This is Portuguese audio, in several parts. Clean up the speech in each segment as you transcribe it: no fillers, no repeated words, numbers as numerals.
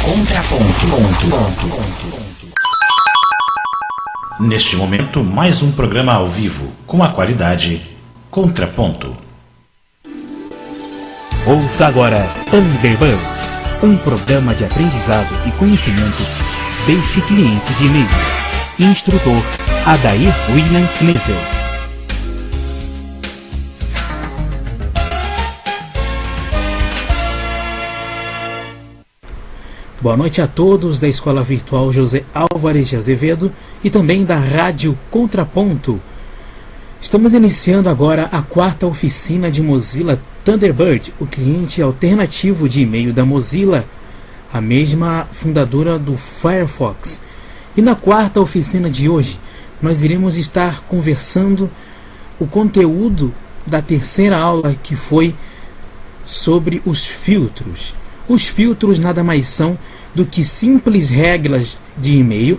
Contraponto. Neste momento, mais um programa ao vivo, com a qualidade Contraponto. Ouça agora Thunderbird, um programa de aprendizado e conhecimento deste cliente de e-mail. Instrutor Adair William Knessel. Boa noite a todos da Escola Virtual José Álvares de Azevedo e também da Rádio Contraponto. Estamos iniciando agora a 4ª oficina de Mozilla Thunderbird, o cliente alternativo de e-mail da Mozilla, a mesma fundadora do Firefox. E na 4ª oficina de hoje, nós iremos estar conversando o conteúdo da 3ª aula, que foi sobre os filtros. Os filtros nada mais são do que simples regras de e-mail,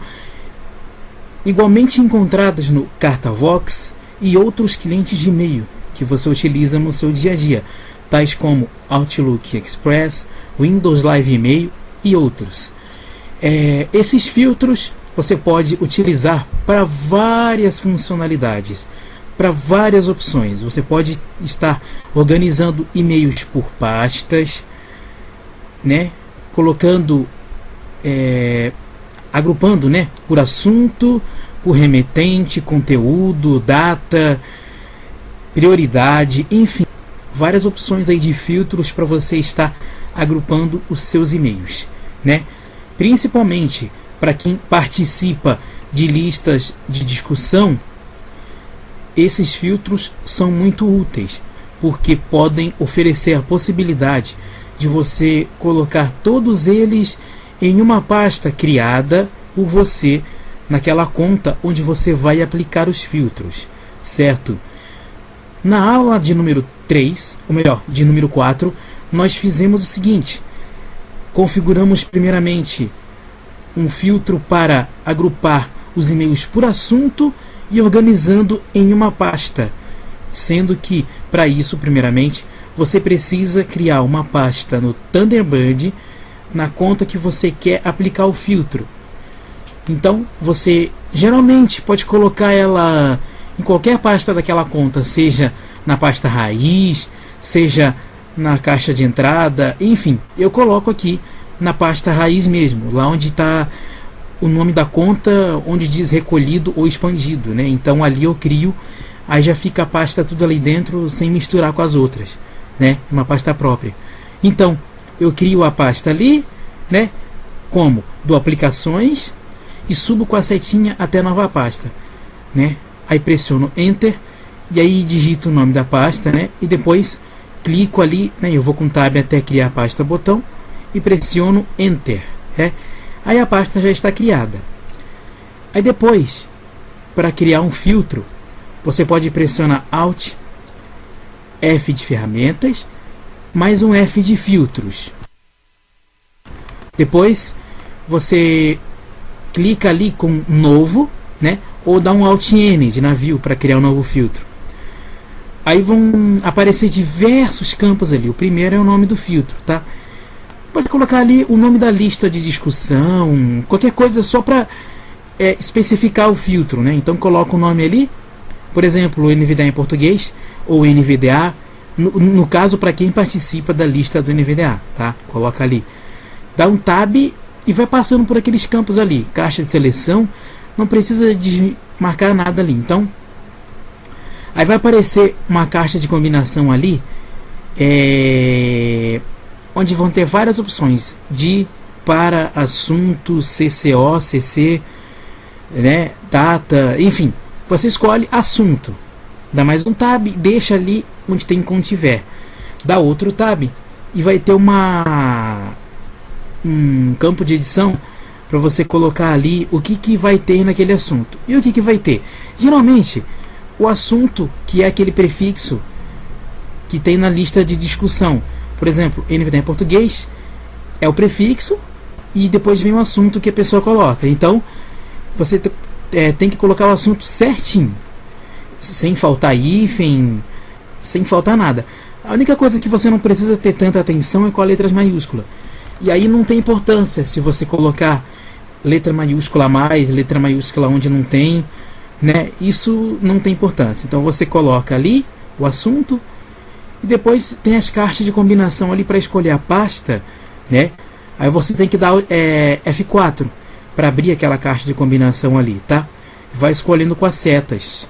igualmente encontradas no Cartavox e outros clientes de e-mail que você utiliza no seu dia a dia, tais como Outlook Express, Windows Live Email e outros. Esses filtros você pode utilizar para várias funcionalidades, para várias opções. Você pode estar organizando e-mails por pastas, colocando, agrupando, por assunto, por remetente, conteúdo, data, prioridade, enfim, várias opções aí de filtros para você estar agrupando os seus e-mails, Principalmente para quem participa de listas de discussão, esses filtros são muito úteis, porque podem oferecer a possibilidade de você colocar todos eles em uma pasta criada por você naquela conta onde você vai aplicar os filtros, certo? Na aula de número 3, ou melhor, de número 4, nós fizemos o seguinte: configuramos primeiramente um filtro para agrupar os e-mails por assunto e organizando em uma pasta, sendo que, para isso, primeiramente, você precisa criar uma pasta no Thunderbird na conta que você quer aplicar o filtro. Então, você geralmente pode colocar ela em qualquer pasta daquela conta, seja na pasta raiz, seja na caixa de entrada, enfim, eu coloco aqui na pasta raiz mesmo, lá onde está o nome da conta, onde diz recolhido ou expandido, Então ali eu crio, aí já fica a pasta tudo ali dentro sem misturar com as outras, uma pasta própria. Então eu crio a pasta ali, como do aplicações, e subo com a setinha até a nova pasta, Aí pressiono Enter e aí digito o nome da pasta, e depois clico ali, eu vou com Tab até criar a pasta botão e pressiono Enter, Aí a pasta já está criada. Aí depois, para criar um filtro, você pode pressionar Alt, F de ferramentas, mais um F de filtros. Depois você clica ali com novo, ou dá um Alt N de navio para criar um novo filtro. Aí vão aparecer diversos campos ali. O primeiro é o nome do filtro, tá? Pode colocar ali o nome da lista de discussão, qualquer coisa só para especificar o filtro, Então coloca o nome ali, por exemplo, NVDA em português ou NVDA, no caso para quem participa da lista do NVDA, tá? Coloca ali, dá um Tab e vai passando por aqueles campos ali, caixa de seleção, não precisa de marcar nada ali. Então, aí vai aparecer uma caixa de combinação ali, onde vão ter várias opções de, para, assunto, CCO, CC, data, enfim. Você escolhe assunto, dá mais um Tab, deixa ali onde tem contiver, dá outro Tab e vai ter um campo de edição para você colocar ali o que vai ter naquele assunto. E o que vai ter? Geralmente, o assunto, que é aquele prefixo que tem na lista de discussão. Por exemplo, NVDA em português é o prefixo e depois vem o assunto que a pessoa coloca. Então, você tem que colocar o assunto certinho, sem faltar hífen, sem faltar nada. A única coisa que você não precisa ter tanta atenção é com as letras maiúsculas. E aí não tem importância se você colocar letra maiúscula a mais, letra maiúscula onde não tem, né? Isso não tem importância. Então você coloca ali o assunto e depois tem as cartas de combinação ali para escolher a pasta, né? Aí você tem que dar F4 para abrir aquela caixa de combinação ali, tá? Vai escolhendo com as setas.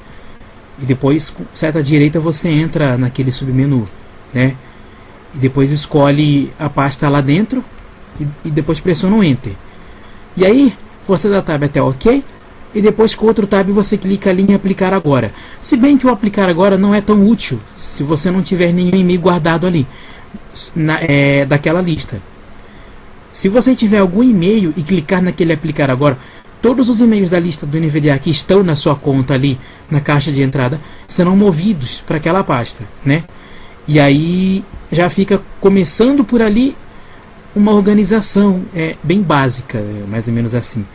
E depois, com seta direita, você entra naquele submenu, né? E depois escolhe a pasta lá dentro e depois pressiona o Enter. E aí, você dá tab até OK. E depois com outro tab você clica ali em aplicar agora. Se bem que o aplicar agora não é tão útil se você não tiver nenhum e-mail guardado ali daquela lista. Se você tiver algum e-mail e clicar naquele aplicar agora, todos os e-mails da lista do NVDA que estão na sua conta ali na caixa de entrada serão movidos para aquela pasta, né? E aí já fica começando por ali uma organização bem básica, mais ou menos assim.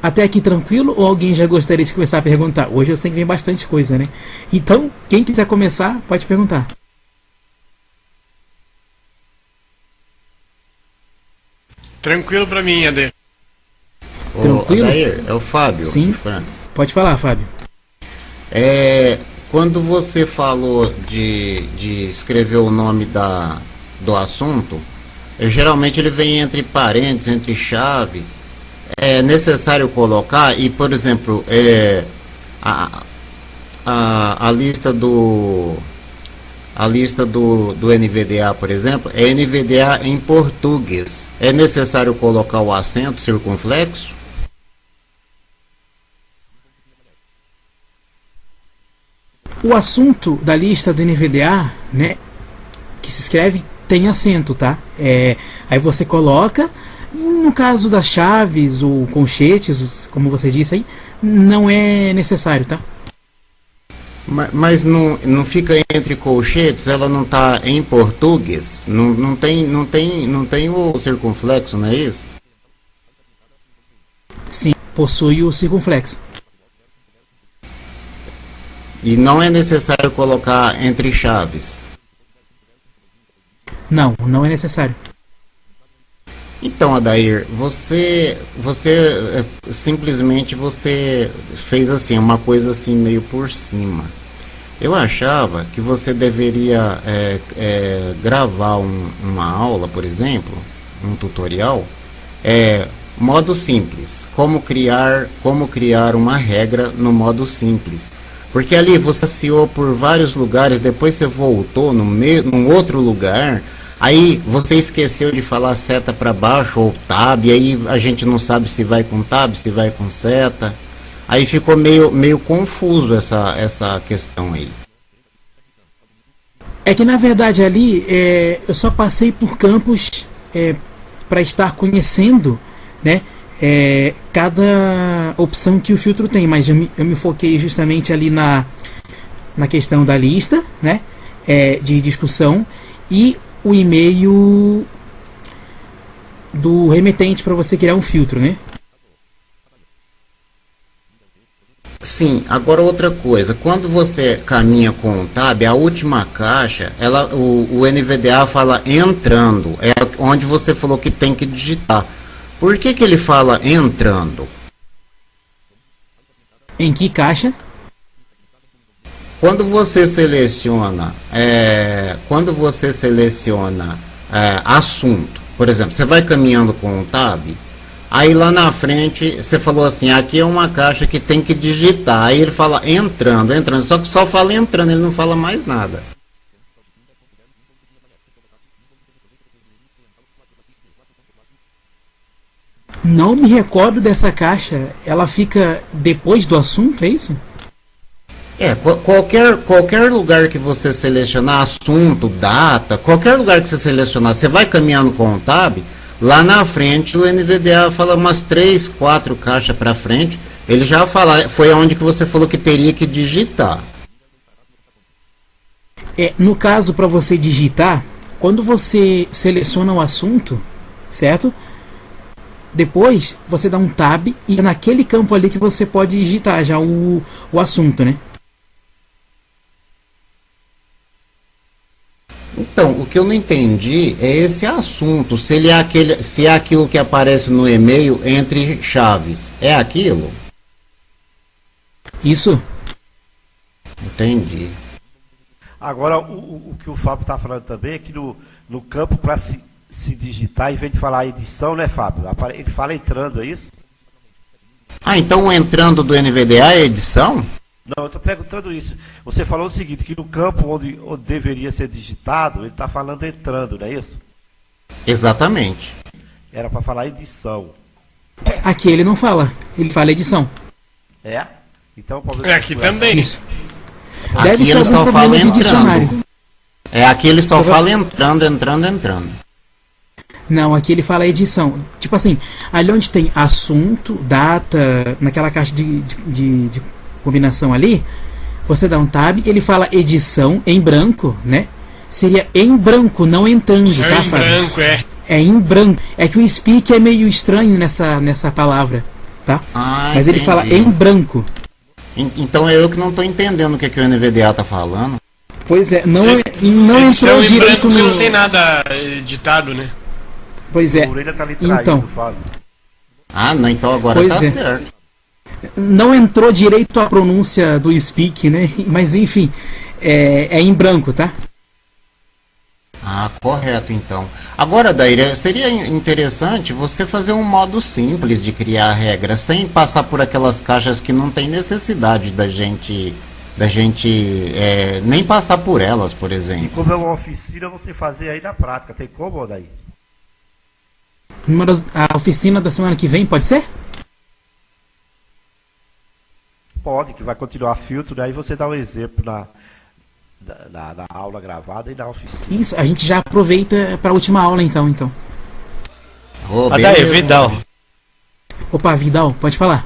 Até aqui tranquilo ou alguém já gostaria de começar a perguntar? Hoje eu sei que vem bastante coisa, né? Então, quem quiser começar, pode perguntar. Tranquilo pra mim, Ade. Tranquilo? Adair, é o Fábio. Sim. Pode falar, Fábio. Quando você falou de escrever o nome do assunto, geralmente ele vem entre parênteses, entre chaves. É necessário colocar, e por exemplo, a lista do NVDA, por exemplo, é NVDA em português. É necessário colocar o acento circunflexo? O assunto da lista do NVDA, né, que se escreve, tem acento, tá? Aí você coloca. No caso das chaves ou colchetes, como você disse aí, não é necessário, tá? Mas não fica entre colchetes, ela não está em português? Não tem o circunflexo, não é isso? Sim, possui o circunflexo. E não é necessário colocar entre chaves? Não é necessário. Então, Adair, você simplesmente você fez assim uma coisa assim meio por cima. Eu achava que você deveria gravar uma aula, por exemplo, um tutorial, modo simples, como criar uma regra no modo simples. Porque ali você passeou por vários lugares, depois você voltou num outro lugar. Aí você esqueceu de falar seta para baixo ou tab, aí a gente não sabe se vai com tab, se vai com seta. Aí ficou meio confuso essa questão aí. É que na verdade ali eu só passei por campos para estar conhecendo, né, cada opção que o filtro tem, mas eu me foquei justamente ali na questão da lista, né, de discussão e o e-mail do remetente para você criar um filtro, né? Sim, agora outra coisa, quando você caminha com o tab, a última caixa, o NVDA fala entrando, é onde você falou que tem que digitar. Por que ele fala entrando? Em que caixa? Quando você seleciona assunto, por exemplo, você vai caminhando com o tab, aí lá na frente você falou assim, aqui é uma caixa que tem que digitar, aí ele fala entrando, só que só fala entrando, ele não fala mais nada. Não me recordo dessa caixa, ela fica depois do assunto, é isso? Qualquer lugar que você selecionar, assunto, data, qualquer lugar que você selecionar, você vai caminhando com o tab, lá na frente o NVDA fala umas 3, 4 caixas para frente, ele já fala, foi onde que você falou que teria que digitar. No caso, para você digitar, quando você seleciona o assunto, certo? Depois você dá um tab e é naquele campo ali que você pode digitar já o assunto, né? Então, que eu não entendi é esse assunto. Se ele é aquele, se é aquilo que aparece no e-mail entre chaves, é aquilo? Isso. Entendi. Agora, o que o Fábio está falando também é que no campo para se digitar, em vez de falar edição, né, Fábio? Ele fala entrando, é isso? Ah, então o entrando do NVDA é edição? Não, eu estou perguntando isso. Você falou o seguinte, que no campo onde deveria ser digitado, ele está falando entrando, não é isso? Exatamente. Era para falar edição. Aqui ele não fala, ele fala edição. É? Então, É aqui também. Isso. Aqui Deve ser ele algum só fala problema de dicionário. entrando. É, aqui ele só fala entrando. Não, aqui ele fala edição. Tipo assim, ali onde tem assunto, data, naquela caixa de combinação ali, você dá um tab, ele fala edição em branco, né? Seria em branco, não entrando, É tá, em Fábio? branco, é. É em branco. É que o speak é meio estranho nessa palavra, tá? Ah, Mas ele entendi. fala em branco. Então é eu que não estou entendendo o que o NVDA tá falando. Pois é, não Edição entrou em direito branco, você no... não tem nada editado, né? Pois é, A orelha está ali traído, então, Fábio. Ah, não, então agora Pois tá é. certo. não entrou direito a pronúncia do speak, né? Mas enfim, é em branco, tá? Ah, correto então. Agora, Daíra, seria interessante você fazer um modo simples de criar regra, sem passar por aquelas caixas que não tem necessidade da gente nem passar por elas, por E exemplo. como é uma oficina, você fazer aí na prática. Tem como, daí? A oficina da semana que vem, pode ser? Pode, que vai continuar filtro, aí você dá um exemplo na aula gravada e na oficina. Isso, a gente já aproveita para a última aula então. Oh, Adair, beleza. Vidal. Opa, Vidal, pode falar.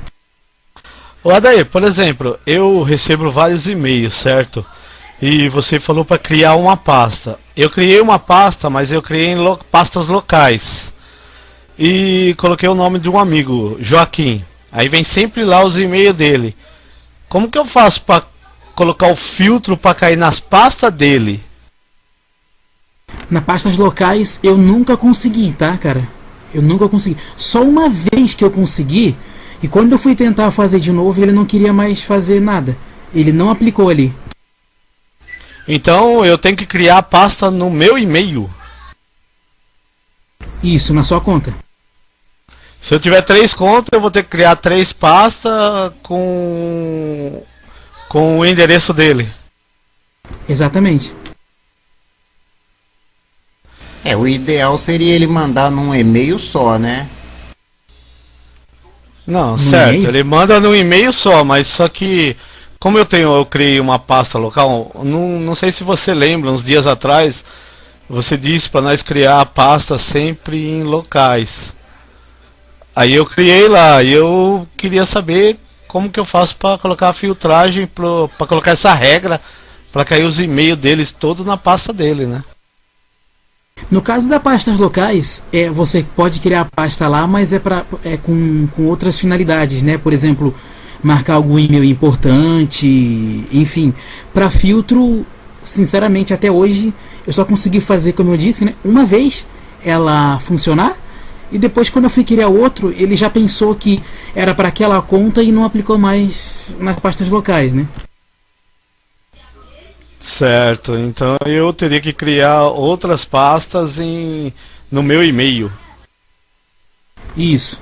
Ô Adair, por exemplo, eu recebo vários e-mails, certo? E você falou para criar uma pasta. Eu criei uma pasta, mas eu criei em pastas locais. E coloquei o nome de um amigo, Joaquim. Aí vem sempre lá os e-mails dele. Como que eu faço para colocar o filtro para cair nas pastas dele? Na pastas locais eu nunca consegui, tá, cara? Eu nunca consegui. Só uma vez que eu consegui, e quando eu fui tentar fazer de novo, ele não queria mais fazer nada. Ele não aplicou ali. Então eu tenho que criar a pasta no meu e-mail. Isso, na sua conta. Se eu tiver 3 contas, eu vou ter que criar 3 pastas com o endereço dele. Exatamente. O ideal seria ele mandar num e-mail só, né? Não, No certo, e-mail? ele manda no e-mail só, mas só que como eu criei uma pasta local, não sei se você lembra, uns dias atrás, você disse para nós criar a pasta sempre em locais. Aí eu criei lá, e eu queria saber como que eu faço para colocar a filtragem, para colocar essa regra, para cair os e-mails deles todos na pasta dele, né? No caso das pastas locais, você pode criar a pasta lá, mas com outras finalidades, né? Por exemplo, marcar algum e-mail importante, enfim. Para filtro, sinceramente, até hoje, eu só consegui fazer, como eu disse, né? Uma vez ela funcionar, e depois quando eu fui criar outro, ele já pensou que era para aquela conta e não aplicou mais nas pastas locais, né? Certo, então eu teria que criar outras pastas no meu e-mail. Isso.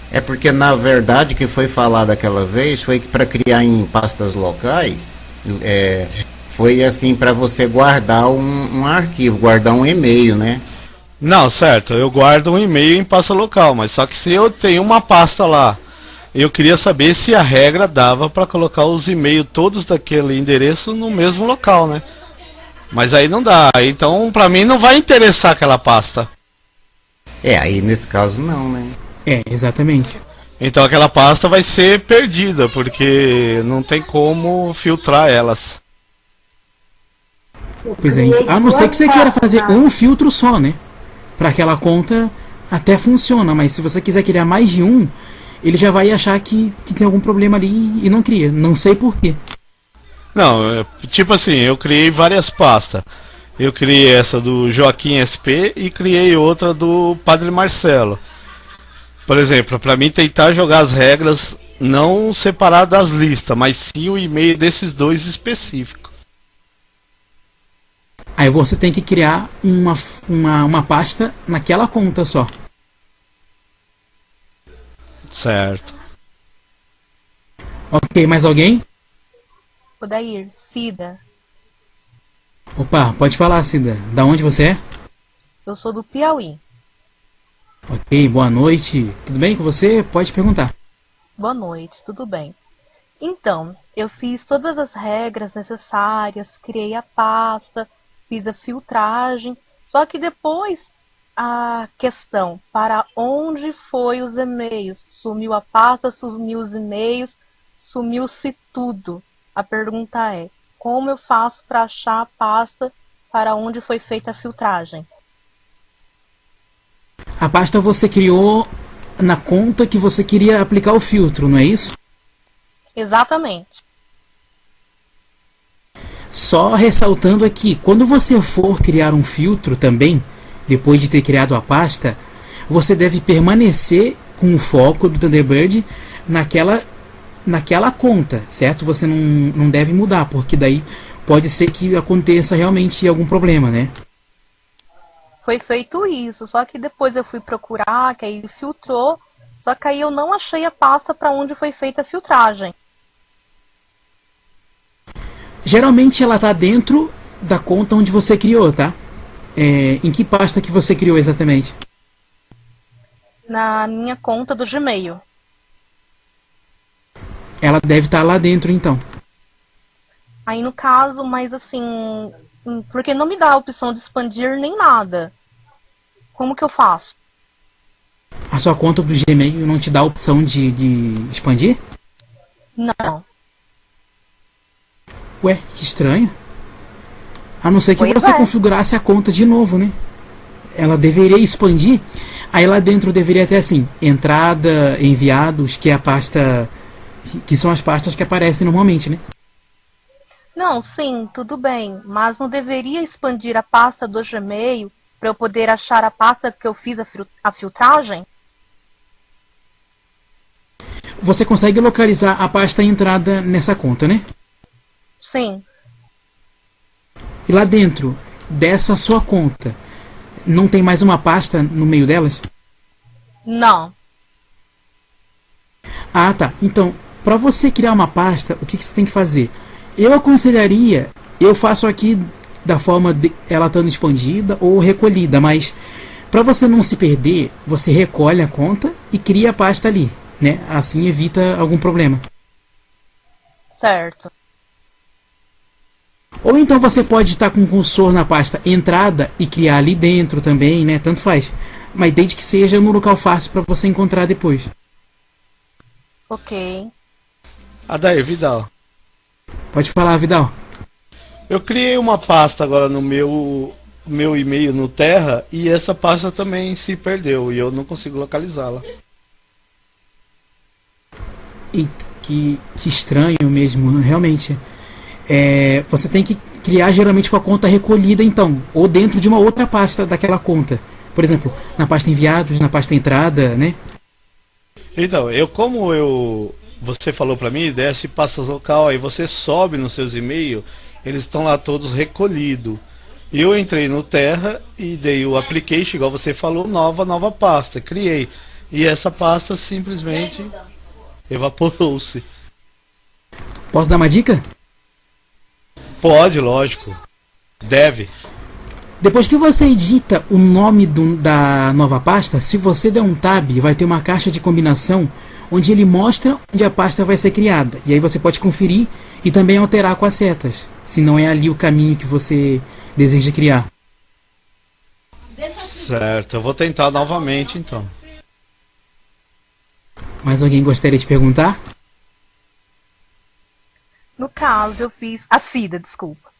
É porque na verdade o que foi falado aquela vez foi que para criar em pastas locais, foi assim para você guardar um arquivo, guardar um e-mail, né? Não, certo, eu guardo um e-mail em pasta local, mas só que se eu tenho uma pasta lá, eu queria saber se a regra dava para colocar os e-mails todos daquele endereço no mesmo local, né? Mas aí não dá, então para mim não vai interessar aquela pasta. Aí nesse caso não, né? Exatamente. Então aquela pasta vai ser perdida, porque não tem como filtrar elas. Pois é, a não ser que você queira fazer um filtro só, né? Para aquela conta até funciona, mas se você quiser criar mais de um, ele já vai achar que tem algum problema ali e não cria. Não sei porquê. Não, tipo assim, eu criei várias pastas. Eu criei essa do Joaquim SP e criei outra do Padre Marcelo. Por exemplo, para mim tentar jogar as regras não separar das listas, mas sim o e-mail desses dois específicos. Aí você tem que criar uma pasta naquela conta só. Certo. Ok, mais alguém? Odair, Cida, Opa, pode falar, Cida. Da onde você é? eu sou do Piauí. Ok, boa noite. Tudo bem com você? Pode perguntar. Boa noite, tudo bem? Então, eu fiz todas as regras necessárias, criei a pasta, fiz a filtragem, só que depois a questão, para onde foi os e-mails? Sumiu a pasta, sumiu os e-mails, sumiu-se tudo. A pergunta é, como eu faço para achar a pasta para onde foi feita a filtragem? A pasta você criou na conta que você queria aplicar o filtro, não é isso? Exatamente. Só ressaltando aqui, quando você for criar um filtro também, depois de ter criado a pasta, você deve permanecer com o foco do Thunderbird naquela conta, certo? Você não deve mudar, porque daí pode ser que aconteça realmente algum problema, né? Foi feito isso, só que depois eu fui procurar, que aí ele filtrou, só que aí eu não achei a pasta para onde foi feita a filtragem. Geralmente ela está dentro da conta onde você criou, tá? Em que pasta que você criou exatamente? Na minha conta do Gmail. Ela deve estar lá dentro então. Aí no caso, mas assim, porque não me dá a opção de expandir nem nada. Como que eu faço? A sua conta do Gmail não te dá a opção de expandir? Não. Ué, que estranho. A não ser que Pois você é. configurasse a conta de novo, né? Ela deveria expandir. Aí lá dentro deveria ter assim, entrada, enviados, que é a pasta, que são as pastas que aparecem normalmente, né? Não, sim, tudo bem, mas não deveria expandir a pasta do Gmail para eu poder achar a pasta que eu fiz a filtragem? Você consegue localizar a pasta entrada nessa conta, né? Sim. E lá dentro dessa sua conta, não tem mais uma pasta no meio delas? Não. Ah, tá. Então, para você criar uma pasta, o que você tem que fazer? Eu aconselharia, eu faço aqui da forma de ela estando expandida ou recolhida, mas para você não se perder, você recolhe a conta e cria a pasta ali, né? Assim evita algum problema. Certo. Ou então você pode estar com o cursor na pasta entrada e criar ali dentro também, né? Tanto faz. Mas desde que seja no local fácil para você encontrar depois. Ok. Adair Vidal. Pode falar, Vidal. Eu criei uma pasta agora no meu e-mail no Terra e essa pasta também se perdeu e eu não consigo localizá-la. E que estranho mesmo, realmente. Você tem que criar geralmente com a conta recolhida então, ou dentro de uma outra pasta daquela conta. Por exemplo, na pasta enviados, na pasta entrada, né? Então, você falou pra mim, desce pastas local, aí você sobe nos seus e-mails, eles estão lá todos recolhidos. Eu entrei no Terra e dei o application, igual você falou, nova pasta, criei. E essa pasta simplesmente evaporou-se. Posso dar uma dica? Pode, lógico. Deve. Depois que você edita o nome da nova pasta, se você der um tab, vai ter uma caixa de combinação onde ele mostra onde a pasta vai ser criada. E aí você pode conferir e também alterar com as setas, se não é ali o caminho que você deseja criar. Certo, eu vou tentar novamente então. Mais alguém gostaria de perguntar? No caso, eu fiz... A Cida, desculpa.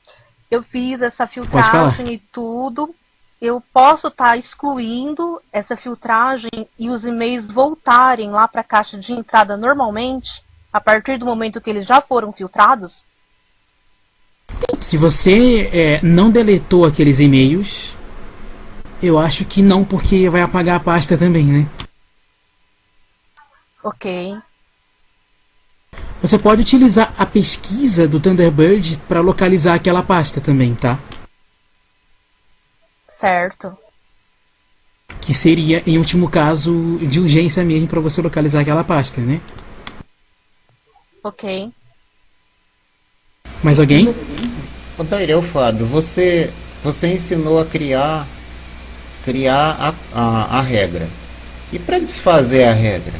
Eu fiz essa Pode falar. filtragem e tudo. Eu posso estar excluindo essa filtragem e os e-mails voltarem lá para a caixa de entrada normalmente, a partir do momento que eles já foram filtrados? Se você não deletou aqueles e-mails, eu acho que não, porque vai apagar a pasta também, né? Ok. Você pode utilizar a pesquisa do Thunderbird para localizar aquela pasta também, tá? Certo. Que seria, em último caso, de urgência mesmo para você localizar aquela pasta, né? Ok. Mais alguém? Ô, Dairel, Fábio, você ensinou a criar a regra. E para desfazer a regra?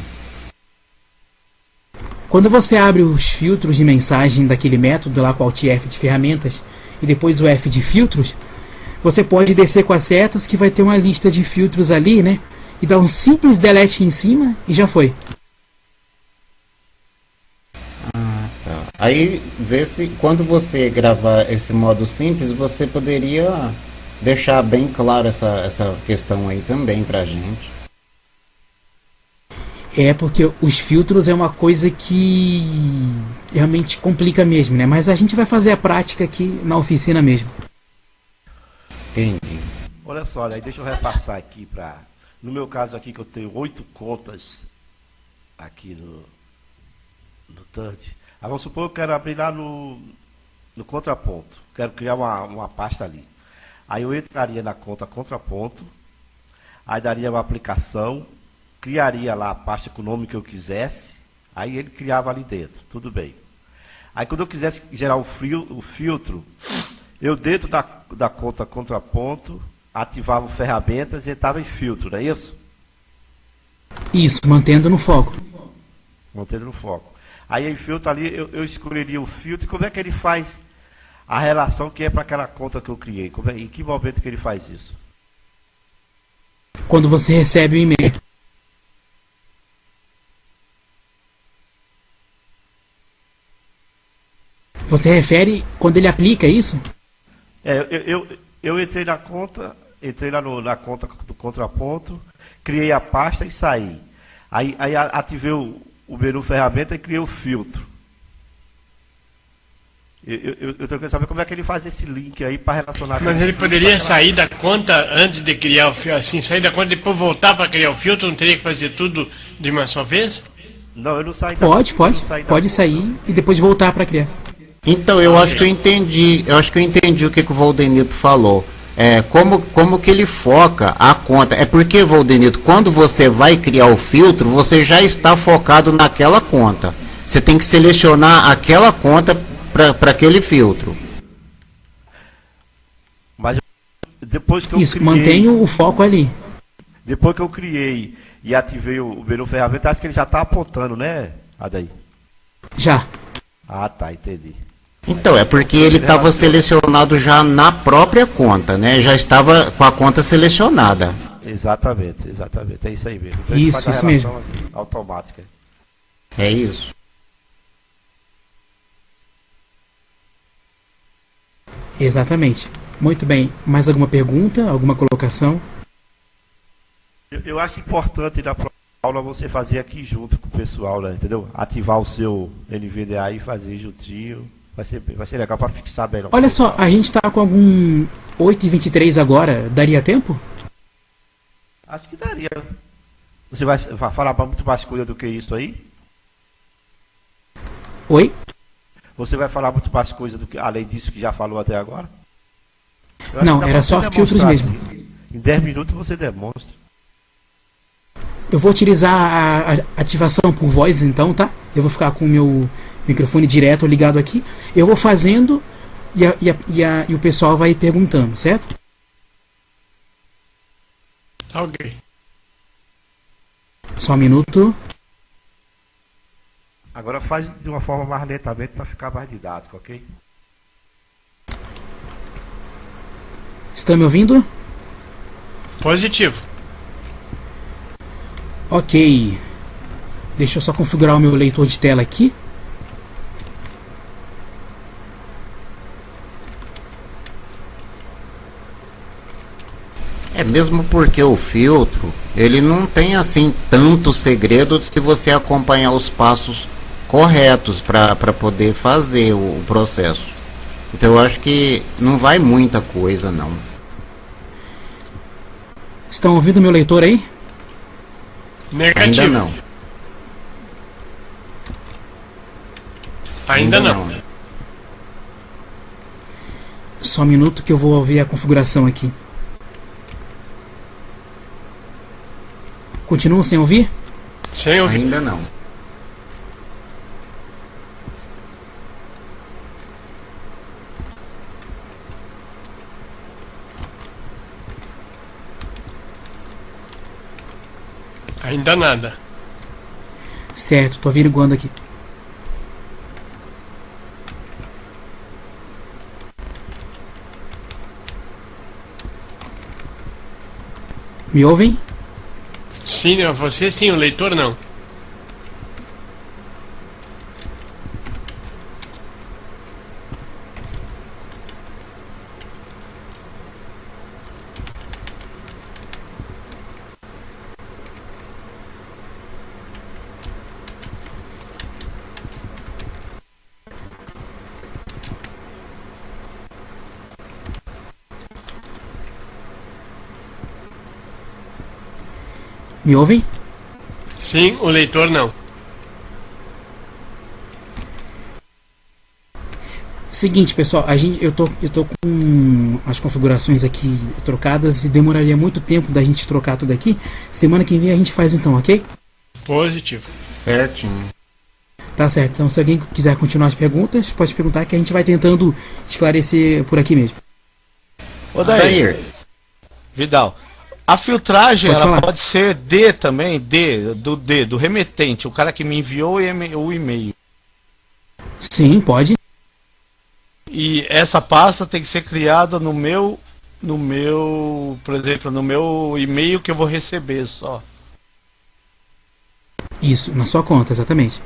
Quando você abre os filtros de mensagem daquele método lá com o Alt F de ferramentas e depois o F de filtros, você pode descer com as setas que vai ter uma lista de filtros ali, né? E dar um simples delete em cima e já foi. Tá. Aí, vê se quando você gravar esse modo simples, você poderia deixar bem claro essa questão aí também pra gente. Porque os filtros é uma coisa que realmente complica mesmo, né? Mas a gente vai fazer a prática aqui na oficina mesmo. Entendi. Olha só, aí deixa eu repassar aqui para... No meu caso aqui, que eu tenho 8 contas aqui no Third. Aí vamos supor que eu quero abrir lá no contraponto. Quero criar uma pasta ali. Aí eu entraria na conta contraponto, aí daria uma aplicação, criaria lá a pasta com o nome que eu quisesse, aí ele criava ali dentro, tudo bem. Aí quando eu quisesse gerar o filtro, eu dentro da conta contraponto, ativava ferramentas e entrava em filtro, não é isso? Isso, mantendo no foco. Mantendo no foco. Aí em filtro ali, eu escolheria o filtro, e como é que ele faz a relação que é para aquela conta que eu criei? Em que momento que ele faz isso? Quando você recebe o e-mail. Você refere quando ele aplica isso? Eu entrei na conta, na conta do contraponto, criei a pasta e saí. Aí ativei o menu ferramenta e criei o filtro. Eu tô querendo saber como é que ele faz esse link aí para relacionar. Mas ele poderia sair da conta antes de criar o filtro, assim, sair da conta e depois voltar para criar o filtro, não teria que fazer tudo de uma só vez? Não, eu não saí da Pode sair e depois voltar para criar. Então, eu acho que eu entendi o que o Valdenito falou. Como que ele foca a conta. É porque, Valdenito, quando você vai criar o filtro, você já está focado naquela conta. Você tem que selecionar aquela conta para aquele filtro. Mas depois que eu criei, mantenho o foco ali. Depois que eu criei e ativei o menu ferramenta, acho que ele já está apontando, né, Adair? Já. Ah, tá, entendi. Então, é porque ele estava selecionado já na própria conta, né? Já estava com a conta selecionada. Exatamente. É isso aí mesmo. Então, isso mesmo. Automática. É isso. Exatamente. Muito bem. Mais alguma pergunta? Alguma colocação? Eu acho importante na aula você fazer aqui junto com o pessoal, né? Entendeu? Ativar o seu NVDA e fazer juntinho. Vai ser legal para fixar bem. Olha só, a gente está com algum 8h23 agora. Daria tempo? Acho que daria. Você vai falar para muito mais coisa do que isso aí? Oi? Você vai falar muito mais coisa do que além disso que já falou até agora? Não, era só filtros mesmo. Assim. Em 10 minutos você demonstra. Eu vou utilizar a ativação por voz então, tá? Eu vou ficar com o meu microfone direto ligado aqui. Eu vou fazendo e o pessoal vai perguntando, certo? Ok. Só um minuto. Agora faz de uma forma mais lentamente para ficar mais didático, ok? Estão me ouvindo? Positivo. Ok. Deixa eu só configurar o meu leitor de tela aqui. É mesmo porque o filtro, ele não tem assim tanto segredo se você acompanhar os passos corretos para poder fazer o processo. Então eu acho que não vai muita coisa, não. Estão ouvindo meu leitor aí? Negativo. Ainda não. Ainda não. Só um minuto que eu vou ouvir a configuração aqui. Continuam sem ouvir? Sem ouvir. Ainda não. Ainda nada. Certo, tô averiguando aqui. Me ouvem? Sim, você sim, o leitor não. Me ouvem? Sim, o leitor não. Seguinte, pessoal, eu tô com as configurações aqui trocadas e demoraria muito tempo da gente trocar tudo aqui. Semana que vem a gente faz então, ok? Positivo. Certinho. Tá certo. Então, se alguém quiser continuar as perguntas, pode perguntar que a gente vai tentando esclarecer por aqui mesmo. Ô, Daí, Vidal, a filtragem Pode ela falar. pode ser também, do remetente, o cara que me enviou o e-mail. Sim, pode. E essa pasta tem que ser criada no meu, por exemplo, no meu e-mail que eu vou receber só. Isso, na sua conta, exatamente.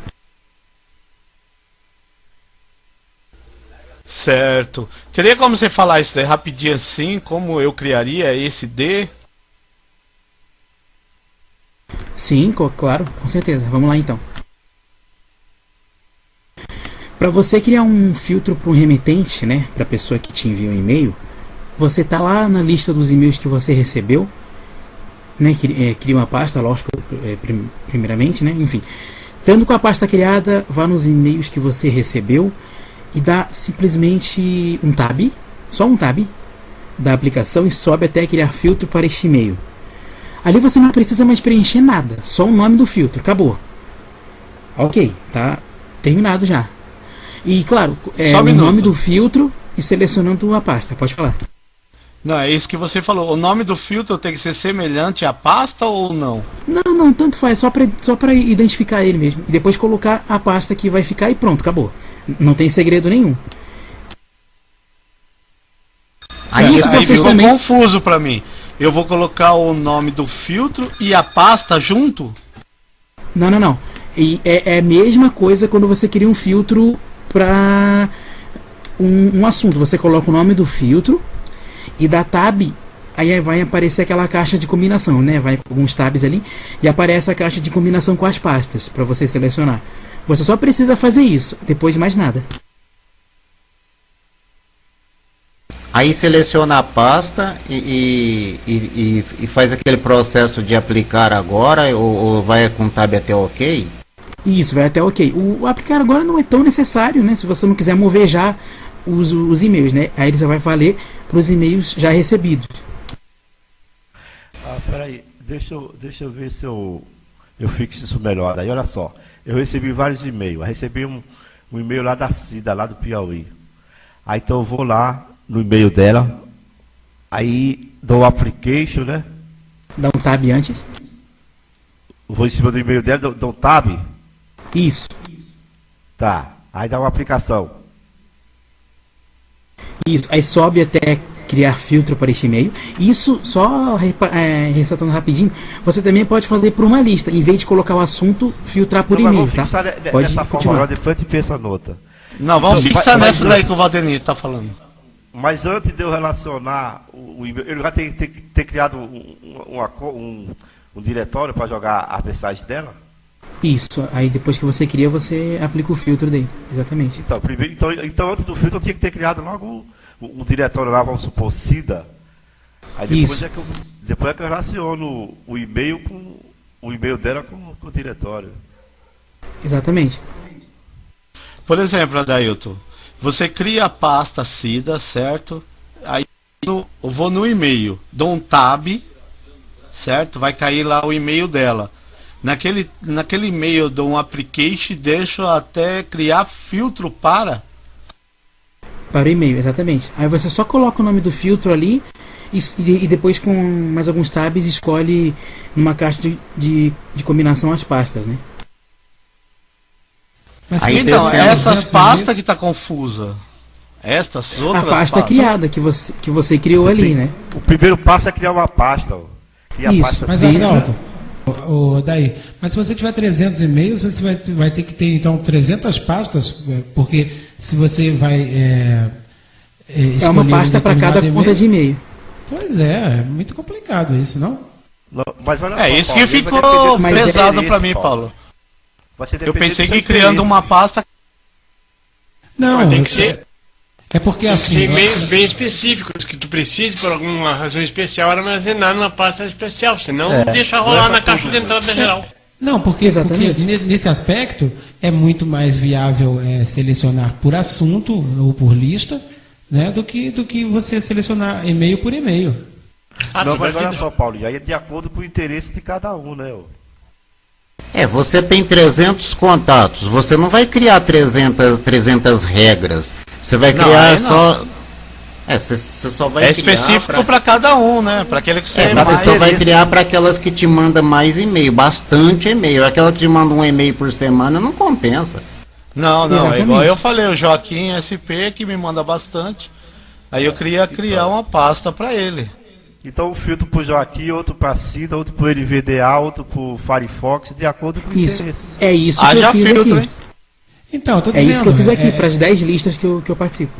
Certo. Teria como você falar isso daí rapidinho assim, como eu criaria esse D? Sim, claro, com certeza. Vamos lá então. Para você criar um filtro para um remetente, né, para a pessoa que te envia um e-mail, você tá lá na lista dos e-mails que você recebeu, né, cria uma pasta, lógico, primeiramente, né, enfim. Estando com a pasta criada, vá nos e-mails que você recebeu e dá simplesmente um tab, só um tab da aplicação e sobe até criar filtro para este e-mail. Ali você não precisa mais preencher nada, só o nome do filtro, acabou. Ok, tá terminado já. E claro, o nome do filtro e selecionando a pasta, pode falar. Não, é isso que você falou. O nome do filtro tem que ser semelhante à pasta ou não? Não, tanto faz, só para identificar ele mesmo. E depois colocar a pasta que vai ficar e pronto, acabou. Não tem segredo nenhum. Aí Isso Aí vocês ficou também. confuso pra mim. Eu vou colocar o nome do filtro e a pasta junto? Não. E é a mesma coisa quando você cria um filtro para um assunto. Você coloca o nome do filtro e dá tab, aí vai aparecer aquela caixa de combinação, né? Vai com alguns tabs ali e aparece a caixa de combinação com as pastas para você selecionar. Você só precisa fazer isso, depois mais nada. Aí seleciona a pasta e faz aquele processo de aplicar agora ou vai com tab até OK? Isso, vai até OK. O aplicar agora não é tão necessário, né? Se você não quiser mover já os e-mails, né? Aí ele só vai valer para os e-mails já recebidos. Peraí, deixa eu ver se eu fixo isso melhor. Aí olha só, eu recebi vários e-mails. Eu recebi um e-mail lá da Cida, lá do Piauí. Aí então eu vou lá no e-mail dela, aí dou o application, né? Dá um tab antes. Vou em cima do e-mail dela, dou um tab. Isso. Tá, aí dá uma aplicação. Isso, aí sobe até criar filtro para este e-mail. Isso, só ressaltando rapidinho, você também pode fazer por uma lista, em vez de colocar o assunto, filtrar por Não, mas e-mail, vamos tá? fixar Pode dessa forma continuar. agora, depois a gente pensa noutra. Não, vamos Mas- fixar mas nessa daí antes- que o Valdenir tá falando. Mas antes de eu relacionar o e-mail, ele já tem que ter criado um diretório para jogar as mensagens dela? Isso, aí depois que você cria, você aplica o filtro dele, exatamente. Então, primeiro, então antes do filtro eu tinha que ter criado logo um diretório lá, vamos supor, SIDA. Aí depois Isso. depois é que eu relaciono o e-mail com o e-mail dela com o diretório. Exatamente. Por exemplo, Adailton, você cria a pasta SIDA, certo? Aí eu vou no e-mail, dou um tab, certo? Vai cair lá o e-mail dela. Naquele e-mail eu dou um application e deixo até criar filtro para Para o e-mail, exatamente. Aí você só coloca o nome do filtro ali e depois com mais alguns tabs escolhe numa caixa de combinação as pastas, né? Mas Aí Então, você essas pastas que tá confusa. Estas A outras pasta pastas. criada que você criou Você ali, tem- né? O primeiro passo é criar uma pasta. Ó. Criar Isso, a pasta Mas, SIDA. Adalto, daí, mas se você tiver 300 e-mails, você vai ter que ter, então, 300 pastas, porque se você vai É uma escolher um pasta para cada determinado conta de e-mail. e-mail. Pois é muito complicado isso, não? Não, mas olha só, É isso que Paulo, aí vai ficou depender do Mas seu pesado interesse, pra mim, Paulo. Vai ser Eu depender pensei do seu que criando interesse. uma pasta. Não, Mas tem que ser- é porque Tem que assim... ser e-mails bem específicos, que tu precise, por alguma razão especial, armazenar numa pasta especial, senão deixa rolar na caixa de entrada geral. Não, porque Exatamente. nesse aspecto é muito mais viável selecionar por assunto ou por lista, né, do que você selecionar e-mail por e-mail. Não, tu mas vai olha ter- só, Paulo, e aí é de acordo com o interesse de cada um, né? Ó. Você tem 300 contatos, você não vai criar 300 regras. Você vai Não, criar aí não. só. Você só vai É criar. específico para cada um, né? Para aquele que você Mas você mais só vai interesse. criar para aquelas que te mandam mais e-mail, bastante e-mail. Aquela que te manda um e-mail por semana não compensa. Não, é Exatamente. igual eu falei, o Joaquim SP que me manda bastante. Aí eu queria criar uma pasta para ele. Então um filtro pro Joaquim, outro pra SIDA, outro pro NVDA, outro pro Firefox, de acordo com o Isso. interesse. É isso que Haja eu fiz filtro, aqui. hein? Então, eu tô É dizendo, isso que eu fiz aqui, para as 10 listas que eu participo.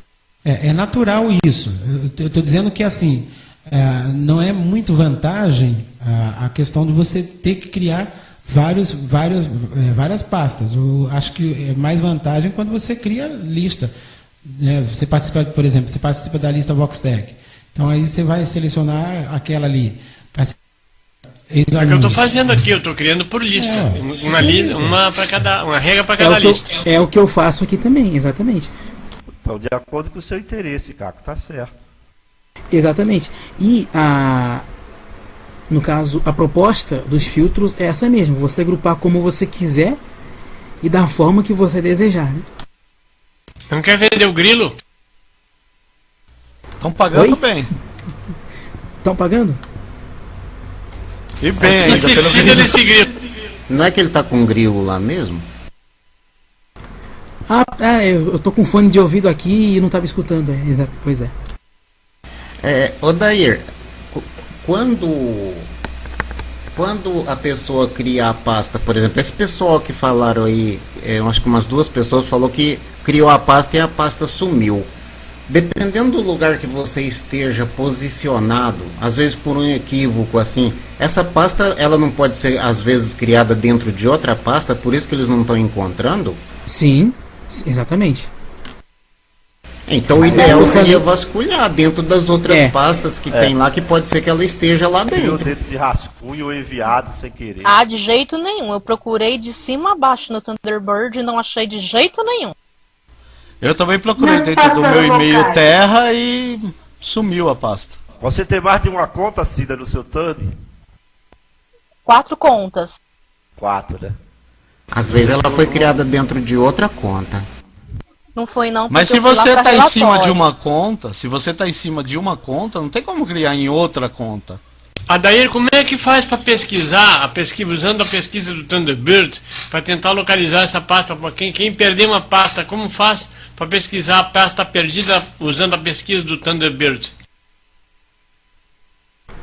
É natural isso. Eu estou dizendo que assim não é muito vantagem a questão de você ter que criar várias pastas. Eu acho que é mais vantagem quando você cria lista. Né? Você participa, por exemplo, você participa da lista Voxtec. Então aí você vai selecionar aquela ali. É o que eu estou fazendo aqui, eu estou criando por lista. Uma regra para cada lista. É o que eu faço aqui também, exatamente. Então, de acordo com o seu interesse, Caco, tá certo. Exatamente. E no caso, a proposta dos filtros é essa mesmo, você agrupar como você quiser e da forma que você desejar. Né? Não quer vender o grilo? Estão pagando Oi? bem. Estão pagando? E bem ainda, Insisida pelo que... nesse grilo. Não é que ele tá com um grilo lá mesmo? Eu tô com fone de ouvido aqui e não estava escutando. Exato, pois é. Odair, quando a pessoa cria a pasta, por exemplo, esse pessoal que falaram aí, eu acho que umas 2 pessoas falou que criou a pasta e a pasta sumiu. Dependendo do lugar que você esteja posicionado, às vezes por um equívoco assim, essa pasta ela não pode ser às vezes criada dentro de outra pasta, por isso que eles não estão encontrando? Sim, exatamente. Então o ideal seria vasculhar dentro das outras pastas que É. tem lá, que pode ser que ela esteja lá Criou dentro. dentro de rascunho ou enviado sem querer. Ah, de jeito nenhum. Eu procurei de cima a baixo no Thunderbird e não achei de jeito nenhum. Eu também procurei dentro do meu e-mail terra e sumiu a pasta. Você tem mais de uma conta, Cida, no seu TAN? 4 contas. 4, né? Às vezes ela foi criada dentro de outra conta. Não foi não, Mas porque se eu fui lá você pra tá em cima relatório. de uma conta, não tem como criar em outra conta. Adair, como é que faz para pesquisar, usando a pesquisa do Thunderbird, para tentar localizar essa pasta? Quem perder uma pasta, como faz para pesquisar a pasta perdida usando a pesquisa do Thunderbird?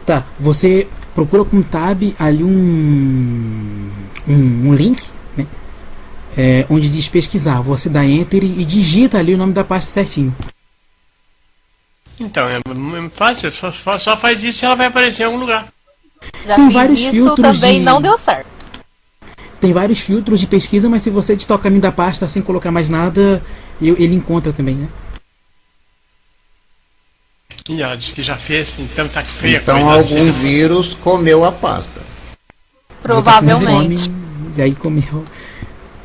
Tá, você procura com tab ali um link, né? Onde diz pesquisar. Você dá enter e digita ali o nome da pasta certinho. Então, é fácil, só faz isso e ela vai aparecer em algum lugar. Já Tem fiz vários isso, filtros também de- não deu certo. tem vários filtros de pesquisa, mas se você digitar o caminho da pasta sem colocar mais nada, ele encontra também, né? E ela disse que já fez, então tá feia a Então coisa. algum vírus comeu a pasta. Provavelmente. E aí comeu.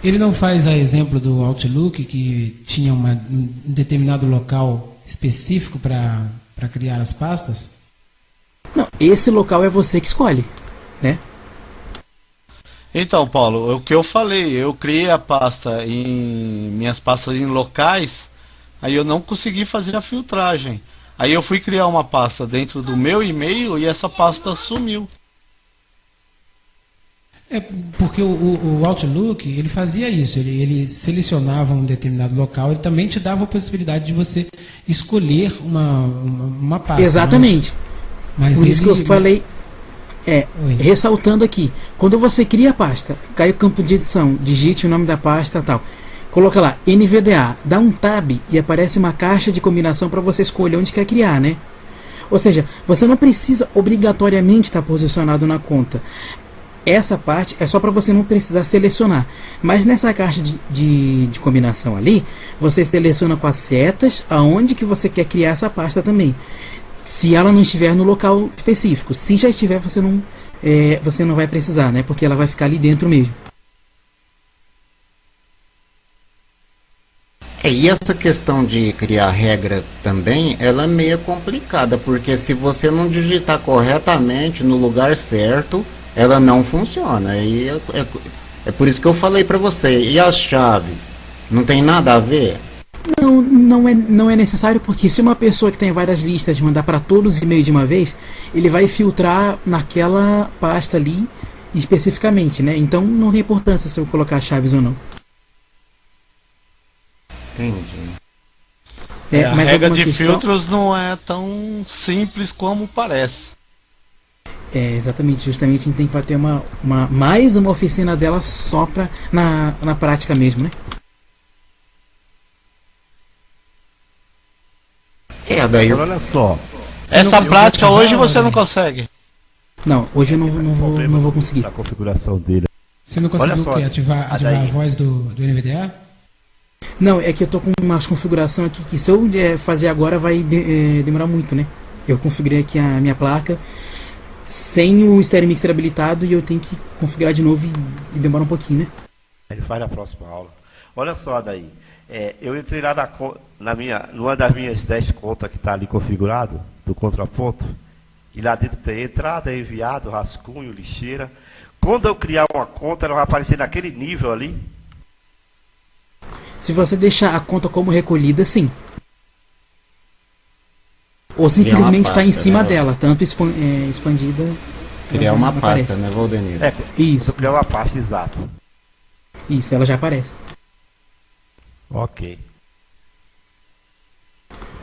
Ele não faz a exemplo do Outlook, que tinha um determinado local específico para criar as pastas? Não, esse local é você que escolhe, né? Então, Paulo, o que eu falei, eu criei a pasta em minhas pastas em locais, aí eu não consegui fazer a filtragem. Aí eu fui criar uma pasta dentro do meu e-mail e essa pasta sumiu. É porque o Outlook, ele fazia isso, ele selecionava um determinado local, ele também te dava a possibilidade de você escolher uma pasta. Exatamente. Mas por isso que eu falei, Oi. ressaltando aqui, quando você cria a pasta, cai o campo de edição, digite o nome da pasta tal, coloca lá NVDA, dá um tab e aparece uma caixa de combinação para você escolher onde quer criar, né? Ou seja, você não precisa obrigatoriamente estar posicionado na conta. Essa parte é só para você não precisar selecionar. Mas nessa caixa de combinação ali, você seleciona com as setas aonde que você quer criar essa pasta também. Se ela não estiver no local específico. Se já estiver, você não vai precisar, né? Porque ela vai ficar ali dentro mesmo. E essa questão de criar regra também, ela é meio complicada, porque se você não digitar corretamente no lugar certo, ela não funciona. E é por isso que eu falei para você. E as chaves? Não tem nada a ver? Não é necessário, porque se uma pessoa que tem várias listas mandar para todos os e-mails de uma vez, ele vai filtrar naquela pasta ali especificamente, né? Então não tem importância se eu colocar chaves ou não. Entendi. A regra de filtros não é tão simples como parece. Exatamente, justamente a gente tem que ter mais uma oficina dela só na prática mesmo, né? Daí Olha só. Essa prática hoje você não consegue. Não, hoje eu não vou conseguir. A configuração dele. Você não conseguiu o quê? Ativar a voz do NVDA? Não, é que eu tô com uma configuração aqui que se eu fazer agora vai demorar muito, né? Eu configurei aqui a minha placa sem o Stereo Mixer habilitado e eu tenho que configurar de novo e demora um pouquinho, né? Ele faz na próxima aula. Olha só daí. Eu entrei lá numa das minhas 10 contas que está ali configurado, do contraponto, e lá dentro tem entrada, enviado, rascunho, lixeira. Quando eu criar uma conta, ela vai aparecer naquele nível ali. Se você deixar a conta como recolhida, sim. Ou simplesmente está em cima dela, tanto expandida. Criar uma pasta, né, Valdenir? Isso. Criar uma pasta, exato. Isso, ela já aparece. Ok.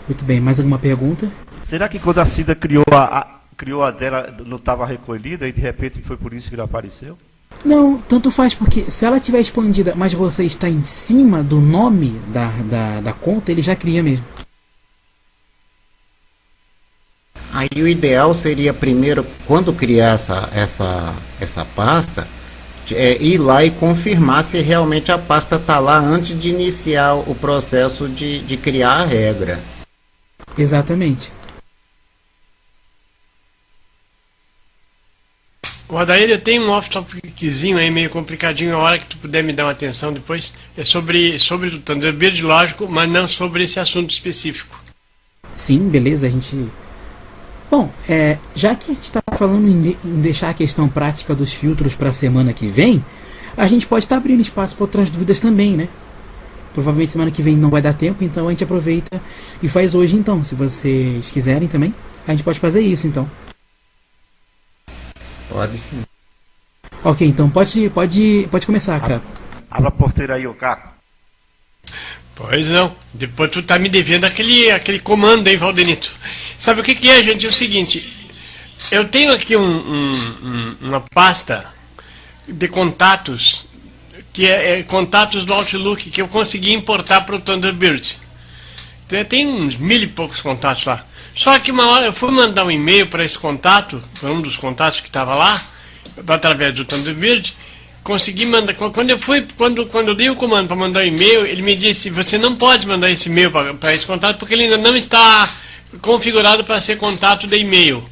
Muito bem, mais alguma pergunta? Será que quando a Cida criou a dela, não estava recolhida e de repente foi por isso que não apareceu? Não, tanto faz, porque se ela estiver expandida, mas você está em cima do nome da conta, ele já cria mesmo. Aí o ideal seria primeiro, quando criar essa pasta, ir lá e confirmar se realmente a pasta está lá antes de iniciar o processo de criar a regra. Exatamente. O Adair, eu tenho um off-topiczinho aí meio complicadinho, a hora que tu puder me dar uma atenção depois. É sobre o Thunderbird, lógico, mas não sobre esse assunto específico. Sim, beleza, a gente... Bom, já que a gente está falando em deixar a questão prática dos filtros para a semana que vem, a gente pode estar abrindo espaço para outras dúvidas também, né? Provavelmente semana que vem não vai dar tempo, então a gente aproveita e faz hoje então. Se vocês quiserem também, a gente pode fazer isso então. Pode sim. Ok, então pode começar, cara. Abra a porteira aí, ô Caco. Pois não. Depois tu tá me devendo aquele comando aí, Valdenito. Sabe o que é, gente? É o seguinte. Eu tenho aqui uma pasta de contatos, que é contatos do Outlook, que eu consegui importar para o Thunderbird. Tem uns 1000 e poucos contatos lá. Só que uma hora eu fui mandar um e-mail para esse contato, para um dos contatos que estava lá, através do Thunderbird. consegui mandar. Quando eu dei o comando para mandar o e-mail, ele me disse: você não pode mandar esse e-mail para esse contato porque ele ainda não está configurado para ser contato de e-mail.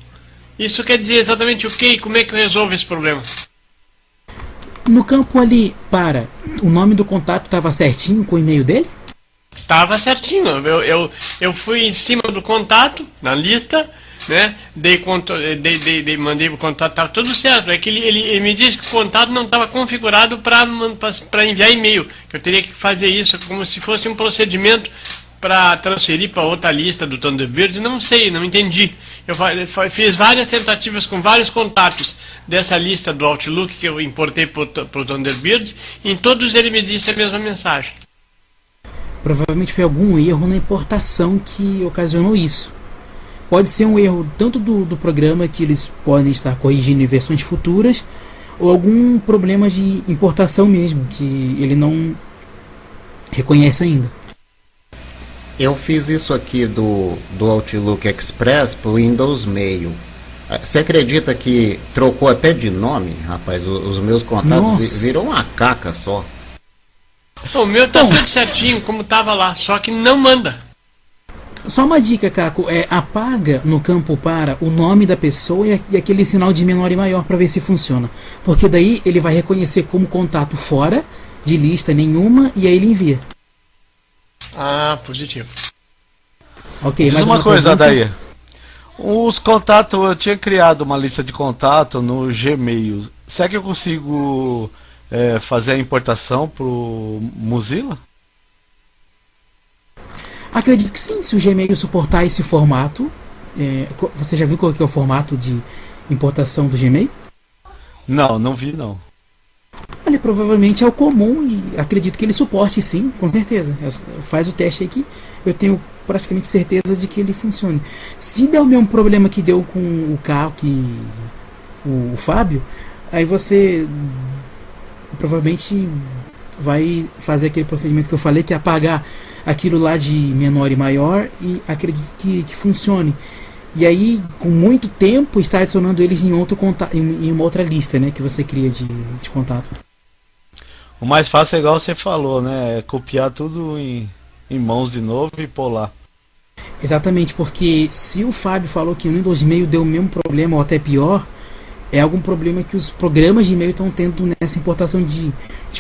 Isso quer dizer exatamente o quê e como é que eu resolvo esse problema? No campo ali, o nome do contato estava certinho com o e-mail dele? Tava certinho. Eu fui em cima do contato, na lista, né? Mandei o contato, estava tudo certo. É que ele me disse que o contato não estava configurado para enviar e-mail. Que eu teria que fazer isso como se fosse um procedimento para transferir para outra lista do Thunderbird. Não sei, não entendi. Eu fiz várias tentativas com vários contatos dessa lista do Outlook que eu importei para o Thunderbird, e em todos ele me disse a mesma mensagem. Provavelmente foi algum erro na importação que ocasionou isso. Pode ser um erro tanto do programa, que eles podem estar corrigindo em versões futuras, ou algum problema de importação mesmo, que ele não reconhece ainda. Eu fiz isso aqui do Outlook Express para o Windows Mail. Você acredita que trocou até de nome, rapaz? Os meus contatos viram uma caca só. O meu tá tudo certinho, como tava lá, só que não manda. Só uma dica, Caco, apaga no campo para o nome da pessoa e aquele sinal de menor e maior para ver se funciona. Porque daí ele vai reconhecer como contato fora de lista nenhuma e aí ele envia. Ah, positivo. Ok, mais uma coisa, daí. Os contatos, eu tinha criado uma lista de contato no Gmail. Será que eu consigo fazer a importação pro Mozilla? Acredito que sim, se o Gmail suportar esse formato. Você já viu qual que é o formato de importação do Gmail? Não vi não. Olha, provavelmente é o comum e acredito que ele suporte sim, com certeza. Faz o teste aí que eu tenho praticamente certeza de que ele funcione. Se der o mesmo problema que deu com o Caco e o Fábio, aí você provavelmente vai fazer aquele procedimento que eu falei, que é apagar aquilo lá de menor e maior, e acredito que funcione. E aí, com muito tempo, está adicionando eles em uma outra lista, né, que você cria de contato. O mais fácil é igual você falou, né? É copiar tudo em mãos de novo e pôr lá. Exatamente, porque se o Fábio falou que no Windows Mail deu o mesmo problema ou até pior, é algum problema que os programas de e-mail estão tendo nessa importação de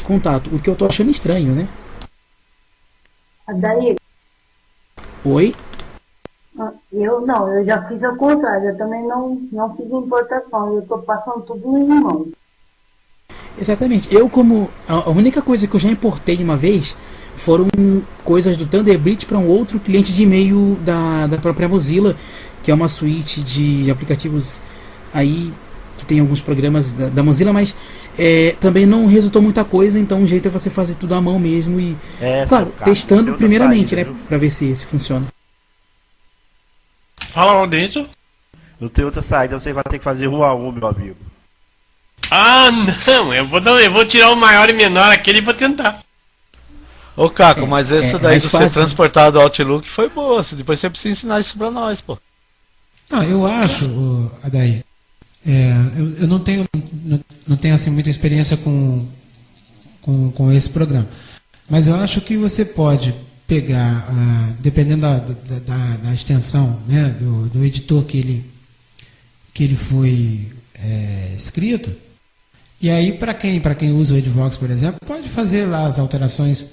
contato. O que eu estou achando estranho, né? Daí? Oi? Eu já fiz ao contrário, eu também não fiz importação, eu estou passando tudo em mão. Exatamente, a única coisa que eu já importei uma vez foram coisas do Thunderbird para um outro cliente de e-mail da própria Mozilla, que é uma suíte de aplicativos aí que tem alguns programas da Mozilla, mas também não resultou muita coisa, então o jeito é você fazer tudo à mão mesmo e, claro, testando primeiramente, né, para ver se funciona. Fala onde isso? Não tem outra saída, você vai ter que fazer 1 a 1, meu amigo. Ah, não, eu vou tirar o maior e menor aquele e vou tentar. Ô Caco, mas essa daí de fácil. ser transportado ao Outlook foi boa, depois você precisa ensinar isso pra nós, pô. Não, eu acho, Adair, eu não tenho assim muita experiência com esse programa, mas eu acho que você pode pegar, dependendo da extensão, né, do editor que ele foi escrito, e aí para quem usa o Edvox, por exemplo, pode fazer lá as alterações,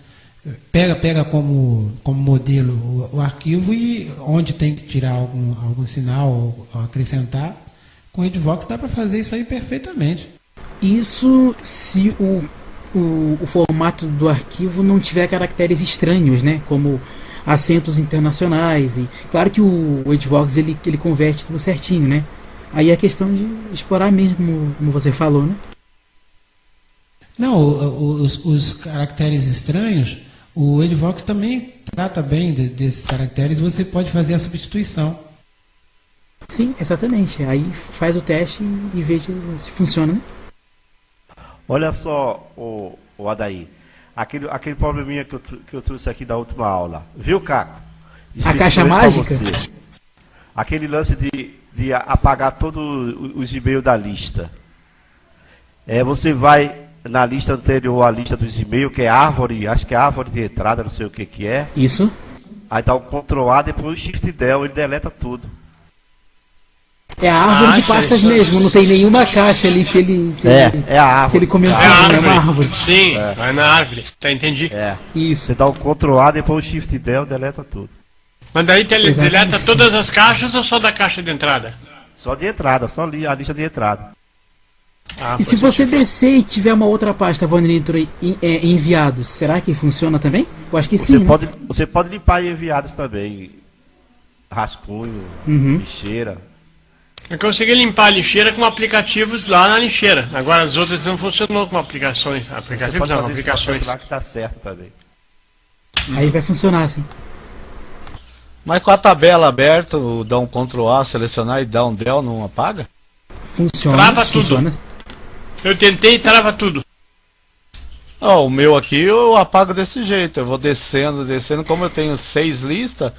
pega como modelo o arquivo e onde tem que tirar algum sinal ou acrescentar, com o Edvox dá para fazer isso aí perfeitamente. Isso se o formato do arquivo não tiver caracteres estranhos, né, como acentos internacionais, e claro que o Edvox ele converte tudo certinho, né? Aí é questão de explorar mesmo, como você falou, né? Não, os caracteres estranhos, o Edvox também trata bem desses caracteres, você pode fazer a substituição. Sim, exatamente. Aí faz o teste e vê se funciona, né? Olha só, o Adair, aquele probleminha que eu trouxe aqui da última aula. Viu, Caco? A caixa mágica? Aquele lance de apagar todos os e-mails da lista. Você vai na lista anterior, a lista dos e-mails, que é árvore, acho que é árvore de entrada, não sei o que é. Isso. Aí dá o Ctrl A, depois o Shift Del, ele deleta tudo. É a árvore de pastas mesmo, não tem nenhuma caixa ali que ele. É a árvore. Que ele comentou, É a né? É árvore. uma árvore. Sim, vai na árvore. Tá, entendi. Isso. Você dá o Ctrl A, depois o Shift Del, deleta tudo. Mas daí deleta Exatamente. todas as caixas ou só da caixa de entrada? Só de entrada, só ali a lista de entrada. Ah, E se você descer e tiver uma outra pasta Vonito enviados, será que funciona também? Eu acho que sim. Né? Você pode limpar enviados também. Rascunho, lixeira. Eu consegui limpar a lixeira com aplicativos lá na lixeira. Agora as outras não funcionou com aplicações. Você Aplicativos pode não, fazer esse aplicações. processo lá que tá certo também. Aí vai funcionar assim. Mas com a tabela aberta, dá um Ctrl A, selecionar e dar um Del, não apaga? Funciona. Trava tudo. Funciona. Eu tentei e trava tudo. O meu aqui eu apago desse jeito. Eu vou descendo. Como eu tenho 6 listas,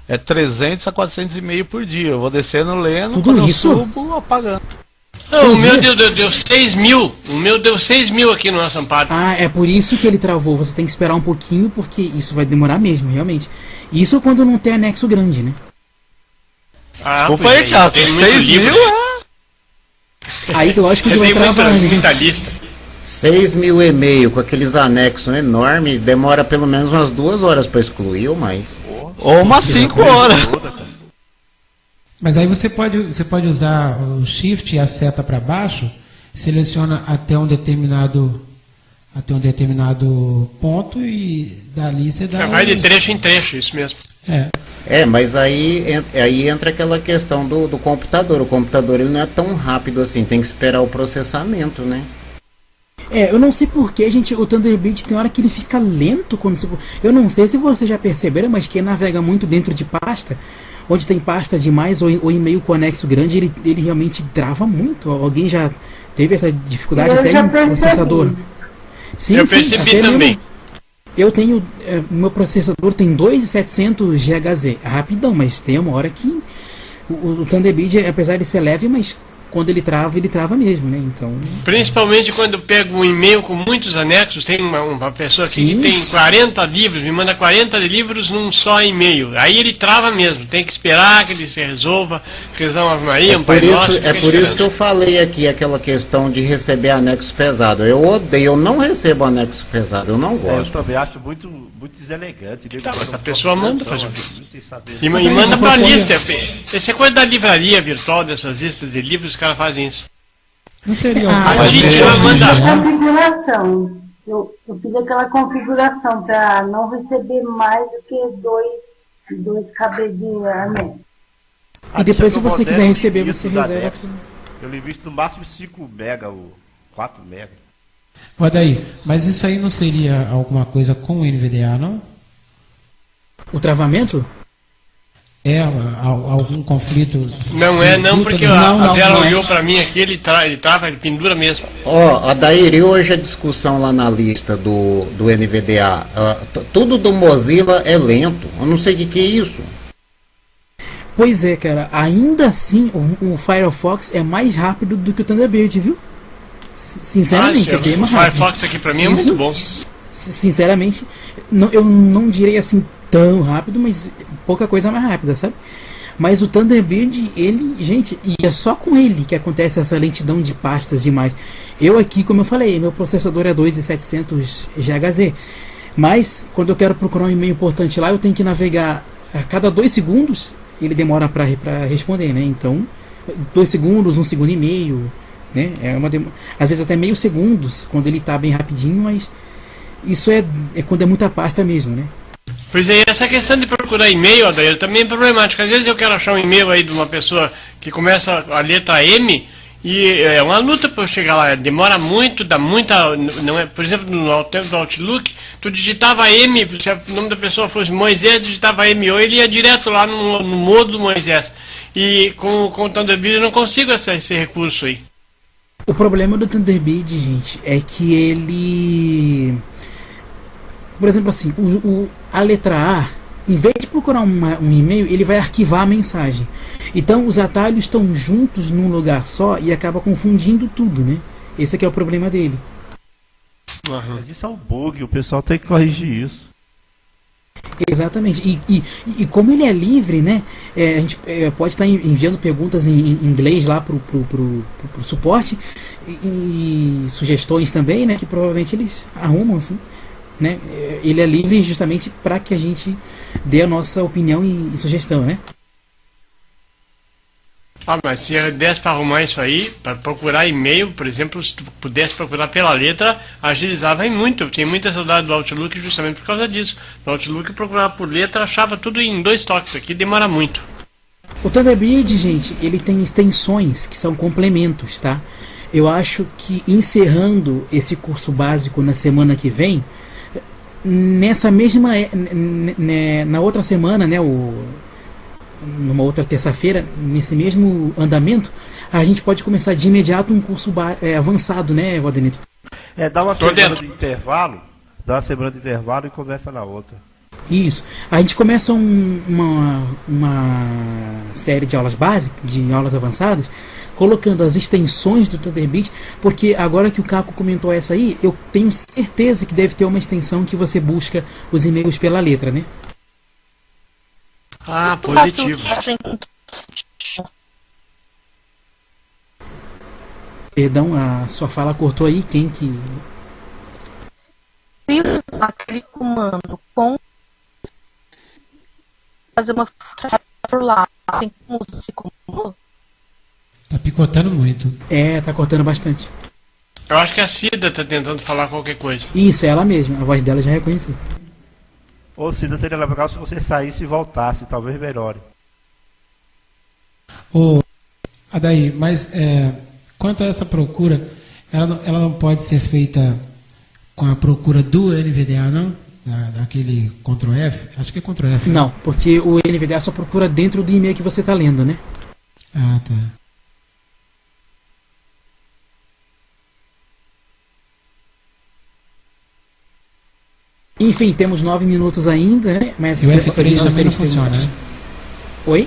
é 300 a 400 e-mail por dia. Eu vou descendo, lendo, Tudo quando isso? eu subo, apagando. Não, o meu deu 6 mil. O meu deu 6 mil aqui no nosso Amparo. Ah, é por isso que ele travou. Você tem que esperar um pouquinho, porque isso vai demorar mesmo, realmente. Isso quando não tem anexo grande, né? Ah, Desculpa pois aí, é, cara. tem muito 6 livro. mil é... Aí lógico que Eu vai tenho travar, né? muita lista. 6.000 e-mails com aqueles anexos enormes, demora pelo menos umas 2 horas para excluir ou mais. Ou umas 5 horas. Mas aí você pode usar o Shift e a seta para baixo, seleciona até um determinado ponto e dali você dá. Vai de trecho em trecho, isso mesmo. Mas aí entra aquela questão do computador. O computador ele não é tão rápido assim, tem que esperar o processamento, né? Eu não sei porquê, gente, o Thunderbird tem hora que ele fica lento quando você... Eu não sei se vocês já perceberam, mas quem navega muito dentro de pasta, onde tem pasta demais ou e-mail com anexo grande, ele realmente trava muito. Alguém já teve essa dificuldade Eu até já em percebi. processador? Sim, Eu sim, percebi até também. mesmo. Eu tenho... meu processador tem 2.700 GHz. É rapidão, mas tem uma hora que... O Thunderbird, apesar de ser leve, mas quando ele trava mesmo, né? Então... Principalmente quando eu pego um e-mail com muitos anexos, tem uma pessoa aqui Sim. que tem 40 livros, me manda 40 livros num só e-mail. Aí ele trava mesmo, tem que esperar que ele se resolva, rezar uma Ave Maria, um Pai Nosso. É por isso que eu falei aqui aquela questão de receber anexo pesado. Eu odeio, eu não recebo anexo pesado, eu não Eu gosto. também acho muito deselegante. Tá, mas a pessoa manda fazer o quê? E Então, manda pra você- lista. Essa é coisa da livraria virtual, dessas listas de livros, os caras fazem isso. Não seria A gente vai mandar. Configuração. Eu fiz aquela configuração para não receber mais do que dois KB de anexo. E depois, se você quiser receber, você reserva. Eu limito no máximo 5 mega ou 4 mega. Pode aí, mas isso aí não seria alguma coisa com o NVDA, não? O travamento? Algum conflito? Não é, não, porque Não, a não, Vera não é. olhou pra mim aqui, ele trava, ele pendura mesmo. Ó, Adair, hoje a discussão lá na lista do NVDA, tudo do Mozilla é lento. Eu não sei o que é isso. Pois é, cara. Ainda assim, o Firefox é mais rápido do que o Thunderbird, viu? Sinceramente, é bem o mais rápido. Firefox aqui pra mim é Isso? muito bom. Sinceramente, eu não direi assim tão rápido, mas pouca coisa mais rápida, sabe? Mas o Thunderbird, ele, gente, e é só com ele que acontece essa lentidão de pastas demais. Eu aqui, como eu falei, meu processador é 2.700 GHz, mas quando eu quero procurar um e-mail importante lá, eu tenho que navegar a cada 2 segundos, ele demora para responder, né? Então, 2 segundos, 1 segundo e meio, né? Às vezes até meio segundos, quando ele está bem rapidinho, mas isso é quando é muita pasta mesmo, né? Pois é, essa questão de procurar e-mail, Adair, também é problemática. Às vezes eu quero achar um e-mail aí de uma pessoa que começa a letra M e é uma luta para eu chegar lá. Demora muito, dá muita... Não é, por exemplo, no tempo do Outlook, tu digitava M, se o nome da pessoa fosse Moisés, digitava M ou ele ia direto lá no modo do Moisés. E com o Thunderbird eu não consigo esse recurso aí. O problema do Thunderbird, gente, é que ele... Por exemplo, assim, a letra A, em vez de procurar um e-mail, ele vai arquivar a mensagem. Então, os atalhos estão juntos num lugar só e acaba confundindo tudo, né? Esse aqui é o problema dele. Mas isso é um bug, o pessoal tem que corrigir isso. Exatamente. E como ele é livre, né? A gente pode estar enviando perguntas em inglês lá pro suporte e sugestões também, né? Que provavelmente eles arrumam, assim, né? Ele é livre justamente para que a gente dê a nossa opinião e sugestão, né? Mas se desse para arrumar isso aí, para procurar e-mail, por exemplo, se tu pudesse procurar pela letra, agilizava muito. Eu tenho muita saudade do Outlook justamente por causa disso. No Outlook, procurar por letra, achava tudo em 2 toques. Aqui demora muito. O Thunderbird, gente, ele tem extensões que são complementos, tá? Eu acho que encerrando esse curso básico na semana que vem, nessa mesma... na outra semana, né, numa outra terça-feira, nesse mesmo andamento, a gente pode começar de imediato um curso avançado, né, Valdenito? Dá uma semana de intervalo, e começa na outra. Isso. A gente começa uma série de aulas básicas, de aulas avançadas, colocando as extensões do Thunderbird, porque agora que o Caco comentou essa aí, eu tenho certeza que deve ter uma extensão que você busca os e-mails pela letra, né? Ah, positivo. Perdão, a sua fala cortou aí. Quem que... Se usar aquele comando com fazer uma por lá, tem como usar esse comando? Tá picotando muito. Tá cortando bastante. Eu acho que a Cida tá tentando falar qualquer coisa. Isso, é ela mesma. A voz dela já reconheci. Ou Cida, seria legal se você saísse e voltasse, talvez melhore. Adair, mas quanto a essa procura, ela não pode ser feita com a procura do NVDA, não? Daquele Ctrl F? Acho que é Ctrl F. Não, porque o NVDA só procura dentro do e-mail que você está lendo, né? Ah, tá. Enfim, temos 9 minutos ainda, né? Mas e o F3 também não funciona, né? Oi?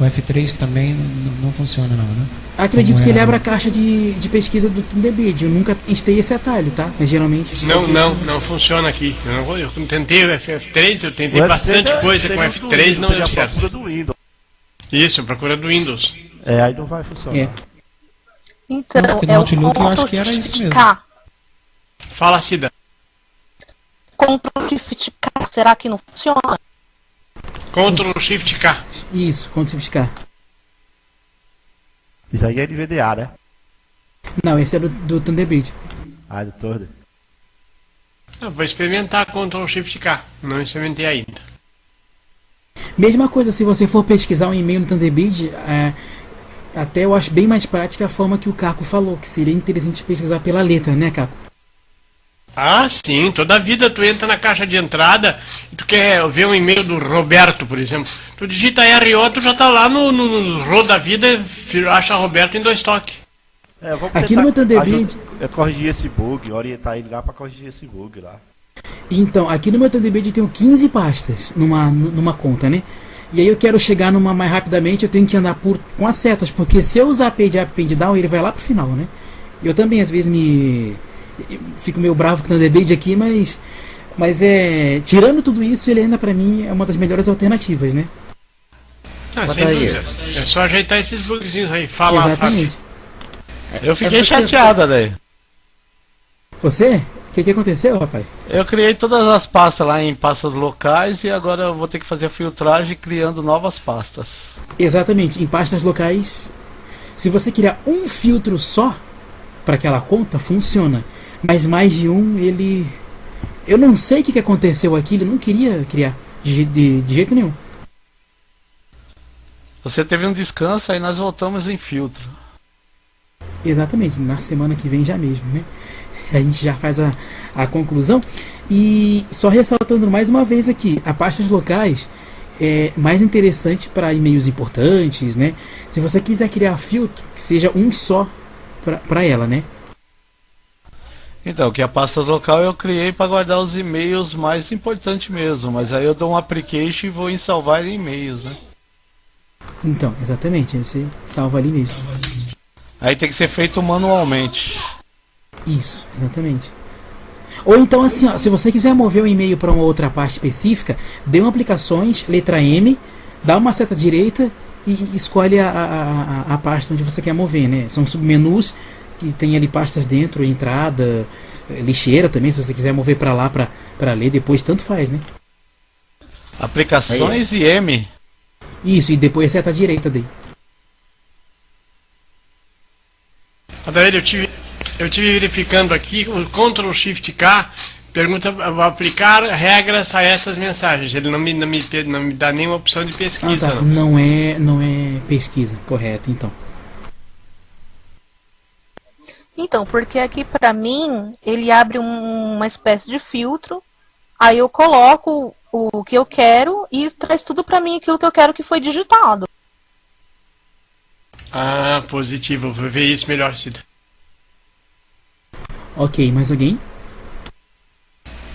O F3 também não funciona, não, né? Acredito que ele abre a caixa de pesquisa do Thunderbird. Eu nunca testei esse atalho, tá? Mas geralmente... Não funciona aqui. Eu tentei o F3, eu tentei bastante coisa com o F3, não deu certo. Procura do Windows. Isso, procura do Windows. Aí não vai funcionar. Então, não, no Outlook eu acho que era isso mesmo. Fala, Cida. Ctrl Shift K, será que não funciona? Ctrl Shift K. Isso, Ctrl Shift K. Isso aí é NVDA, né? Não, esse é do Thunderbird. Do Thunderbird. Vou experimentar Ctrl Shift K. Não experimentei ainda. Mesma coisa, se você for pesquisar um e-mail no Thunderbird, até eu acho bem mais prática a forma que o Caco falou, que seria interessante pesquisar pela letra, né, Caco? Ah, sim. Toda a vida tu entra na caixa de entrada e tu quer ver um e-mail do Roberto, por exemplo. Tu digita RO, tu já tá lá no RO da vida e acha Roberto em 2 toques. Aqui no Thunderbird... corrigir esse bug, orientar ele lá para corrigir esse bug lá. Então, aqui no meu Thunderbird eu tenho 15 pastas numa conta, né? E aí eu quero chegar numa mais rapidamente, eu tenho que andar com as setas, porque se eu usar page up, page down, ele vai lá pro final, né? Eu também às vezes fico meio bravo com o Thunderbird aqui, mas tirando tudo isso, ele ainda pra mim é uma das melhores alternativas, né? Sem dúvida. É só ajeitar esses bugzinhos aí. Fala, exatamente. Eu fiquei chateada daí. Você? O que aconteceu, rapaz? Eu criei todas as pastas lá em pastas locais e agora eu vou ter que fazer a filtragem criando novas pastas. Exatamente, em pastas locais, se você criar um filtro só para aquela conta, funciona. Mas mais de um, eu não sei o que aconteceu aqui, ele não queria criar de jeito nenhum. Você teve um descanso, aí nós voltamos em filtro. Exatamente, na semana que vem já mesmo, né? A gente já faz a conclusão. E só ressaltando mais uma vez aqui, a pastas locais é mais interessante para e-mails importantes, né? Se você quiser criar filtro, que seja um só para ela, né? Então, que a pasta local eu criei para guardar os e-mails mais importantes mesmo, mas aí eu dou um application e vou em salvar em e-mails, né? Então, exatamente, você salva ali mesmo. Aí tem que ser feito manualmente. Isso, exatamente. Ou então assim, ó, se você quiser mover o e-mail para uma outra parte específica, dê uma aplicações, letra M, dá uma seta direita e escolhe a pasta onde você quer mover, né? São submenus que tem ali pastas dentro, entrada, lixeira também, se você quiser mover para lá para ler depois, tanto faz, né? Aplicações e M. Isso, e depois seta direita daí. Adair, eu tive verificando aqui, o Ctrl Shift K pergunta aplicar regras a essas mensagens. Ele não me dá nenhuma opção de pesquisa. Tá. Não é pesquisa, correto, então. Então, porque aqui pra mim, ele abre uma espécie de filtro, aí eu coloco o que eu quero e traz tudo pra mim aquilo que eu quero que foi digitado. Ah, positivo. Vou ver isso melhor, Cida. Ok, mais alguém?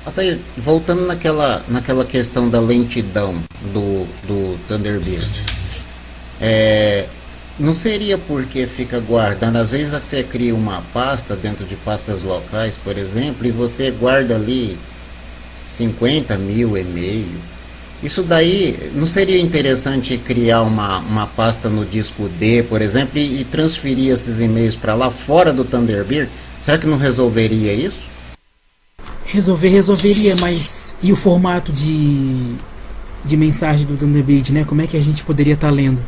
Até voltando naquela questão da lentidão do Thunderbird. Não seria porque fica guardando, às vezes você cria uma pasta dentro de pastas locais, por exemplo, e você guarda ali 50 mil e-mail. Isso daí, não seria interessante criar uma pasta no disco D, por exemplo, e transferir esses e-mails para lá, fora do Thunderbird? Será que não resolveria isso? Resolveria, mas e o formato de mensagem do Thunderbird, né? Como é que a gente poderia estar lendo?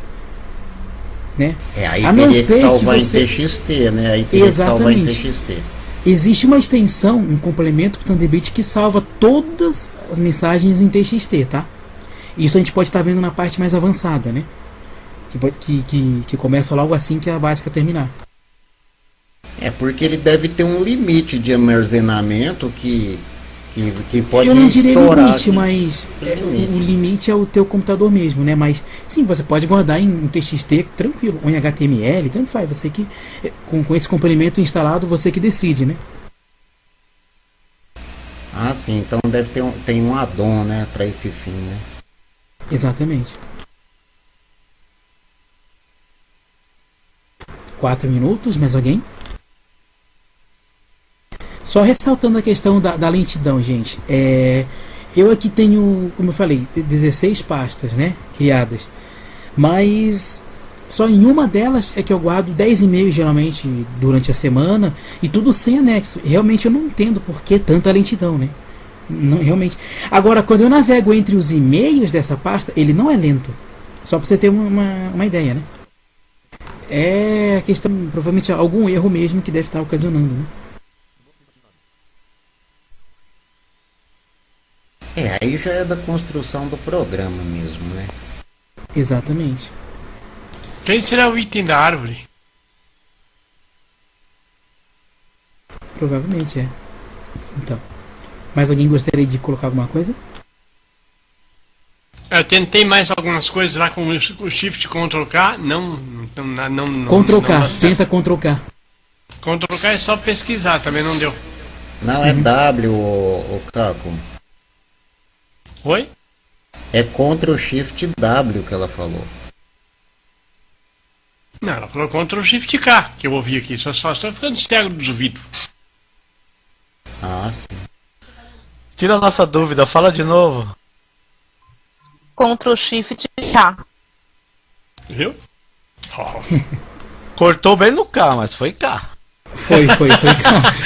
Né? Aí teria que salvar em TXT, né? Aí teria que salvar em TXT. Existe uma extensão, um complemento para o Thunderbird que salva todas as mensagens em TXT, tá? Isso a gente pode estar vendo na parte mais avançada, né? Que começa logo assim que a básica terminar. Porque ele deve ter um limite de armazenamento que pode estourar. Eu não diria limite, mas o limite é o teu computador mesmo, né? Mas sim, você pode guardar em TXT tranquilo, ou em HTML, tanto faz. Você que com esse complemento instalado, você que decide, né? Ah, sim. Então deve ter tem um add-on, né, para esse fim, né? Exatamente. 4 minutos, mais alguém? Só ressaltando a questão da lentidão, gente. Eu aqui tenho, como eu falei, 16 pastas, né, criadas. Mas só em uma delas é que eu guardo 10 e-mails geralmente durante a semana. E tudo sem anexo. Realmente eu não entendo por que tanta lentidão, né? Não, realmente. Agora, quando eu navego entre os e-mails dessa pasta, ele não é lento. Só para você ter uma ideia, né? É a questão, provavelmente algum erro mesmo que deve estar ocasionando, né? Aí já é da construção do programa mesmo, né? Exatamente. Quem será o item da árvore? Provavelmente é. Então. Mais alguém gostaria de colocar alguma coisa? Eu tentei mais algumas coisas lá com o Shift Ctrl K. Não. Ctrl K, tenta Ctrl K. Ctrl K é só pesquisar, também não deu. Não, é W, o Caco. Oi? É Ctrl Shift W que ela falou. Não, ela falou Ctrl Shift K, que eu ouvi aqui. Só ficando cego dos ouvidos. Ah, sim. Tira a nossa dúvida, fala de novo. Ctrl Shift K. Viu? Cortou bem no K, mas foi K. Foi K.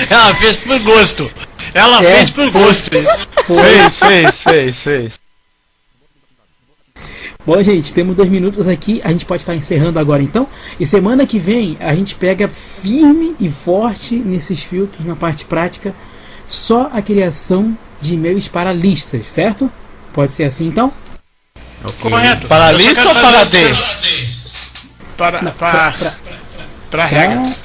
Ela fez por gosto. Ela fez por gosto isso. Fez. Bom, gente, temos 2 minutos aqui. A gente pode estar encerrando agora então. E semana que vem a gente pega firme e forte nesses filtros, na parte prática, só a criação de e-mails para listas, certo? Pode ser assim então? Okay. Correto. Para lista ou para D? Para regra.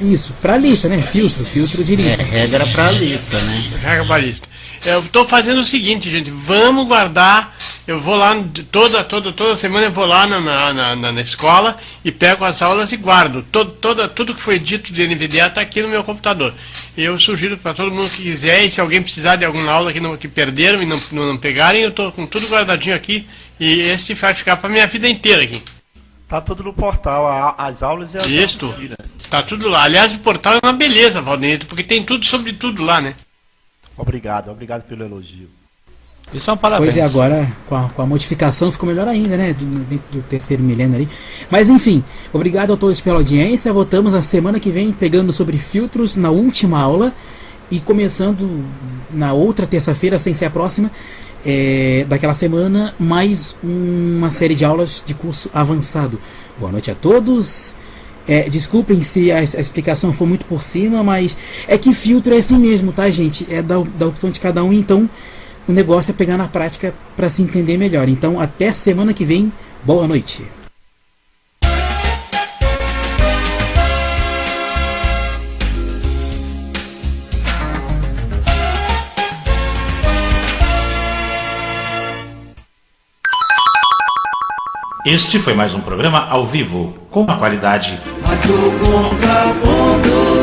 Isso, para lista, né? Filtro de lista. Regra para lista, né? Regra para lista. Eu estou fazendo o seguinte, gente. Vamos guardar. Eu vou lá toda semana. Eu vou lá na escola e pego as aulas e guardo. Tudo que foi dito de NVDA está aqui no meu computador. Eu sugiro para todo mundo que quiser, e se alguém precisar de alguma aula que perderam e não pegarem, eu estou com tudo guardadinho aqui. E esse vai ficar para minha vida inteira aqui. Tá tudo no portal, as aulas e as Isto. aulas. Tá tudo lá. Aliás, o portal é uma beleza, Valdenito, porque tem tudo sobre tudo lá, né? Obrigado pelo elogio. Isso é um parabéns. Pois é, agora com a modificação ficou melhor ainda, né? Dentro do terceiro milênio ali. Mas enfim, obrigado a todos pela audiência. Voltamos na semana que vem pegando sobre filtros na última aula e começando na outra terça-feira, sem ser a próxima, daquela semana, mais uma série de aulas de curso avançado. Boa noite a todos. Desculpem se a explicação for muito por cima, mas é que filtro é assim mesmo, tá, gente? É da opção de cada um, então o negócio é pegar na prática para se entender melhor. Então, até semana que vem. Boa noite. Este foi mais um programa ao vivo, com a qualidade Rádio Contraponto.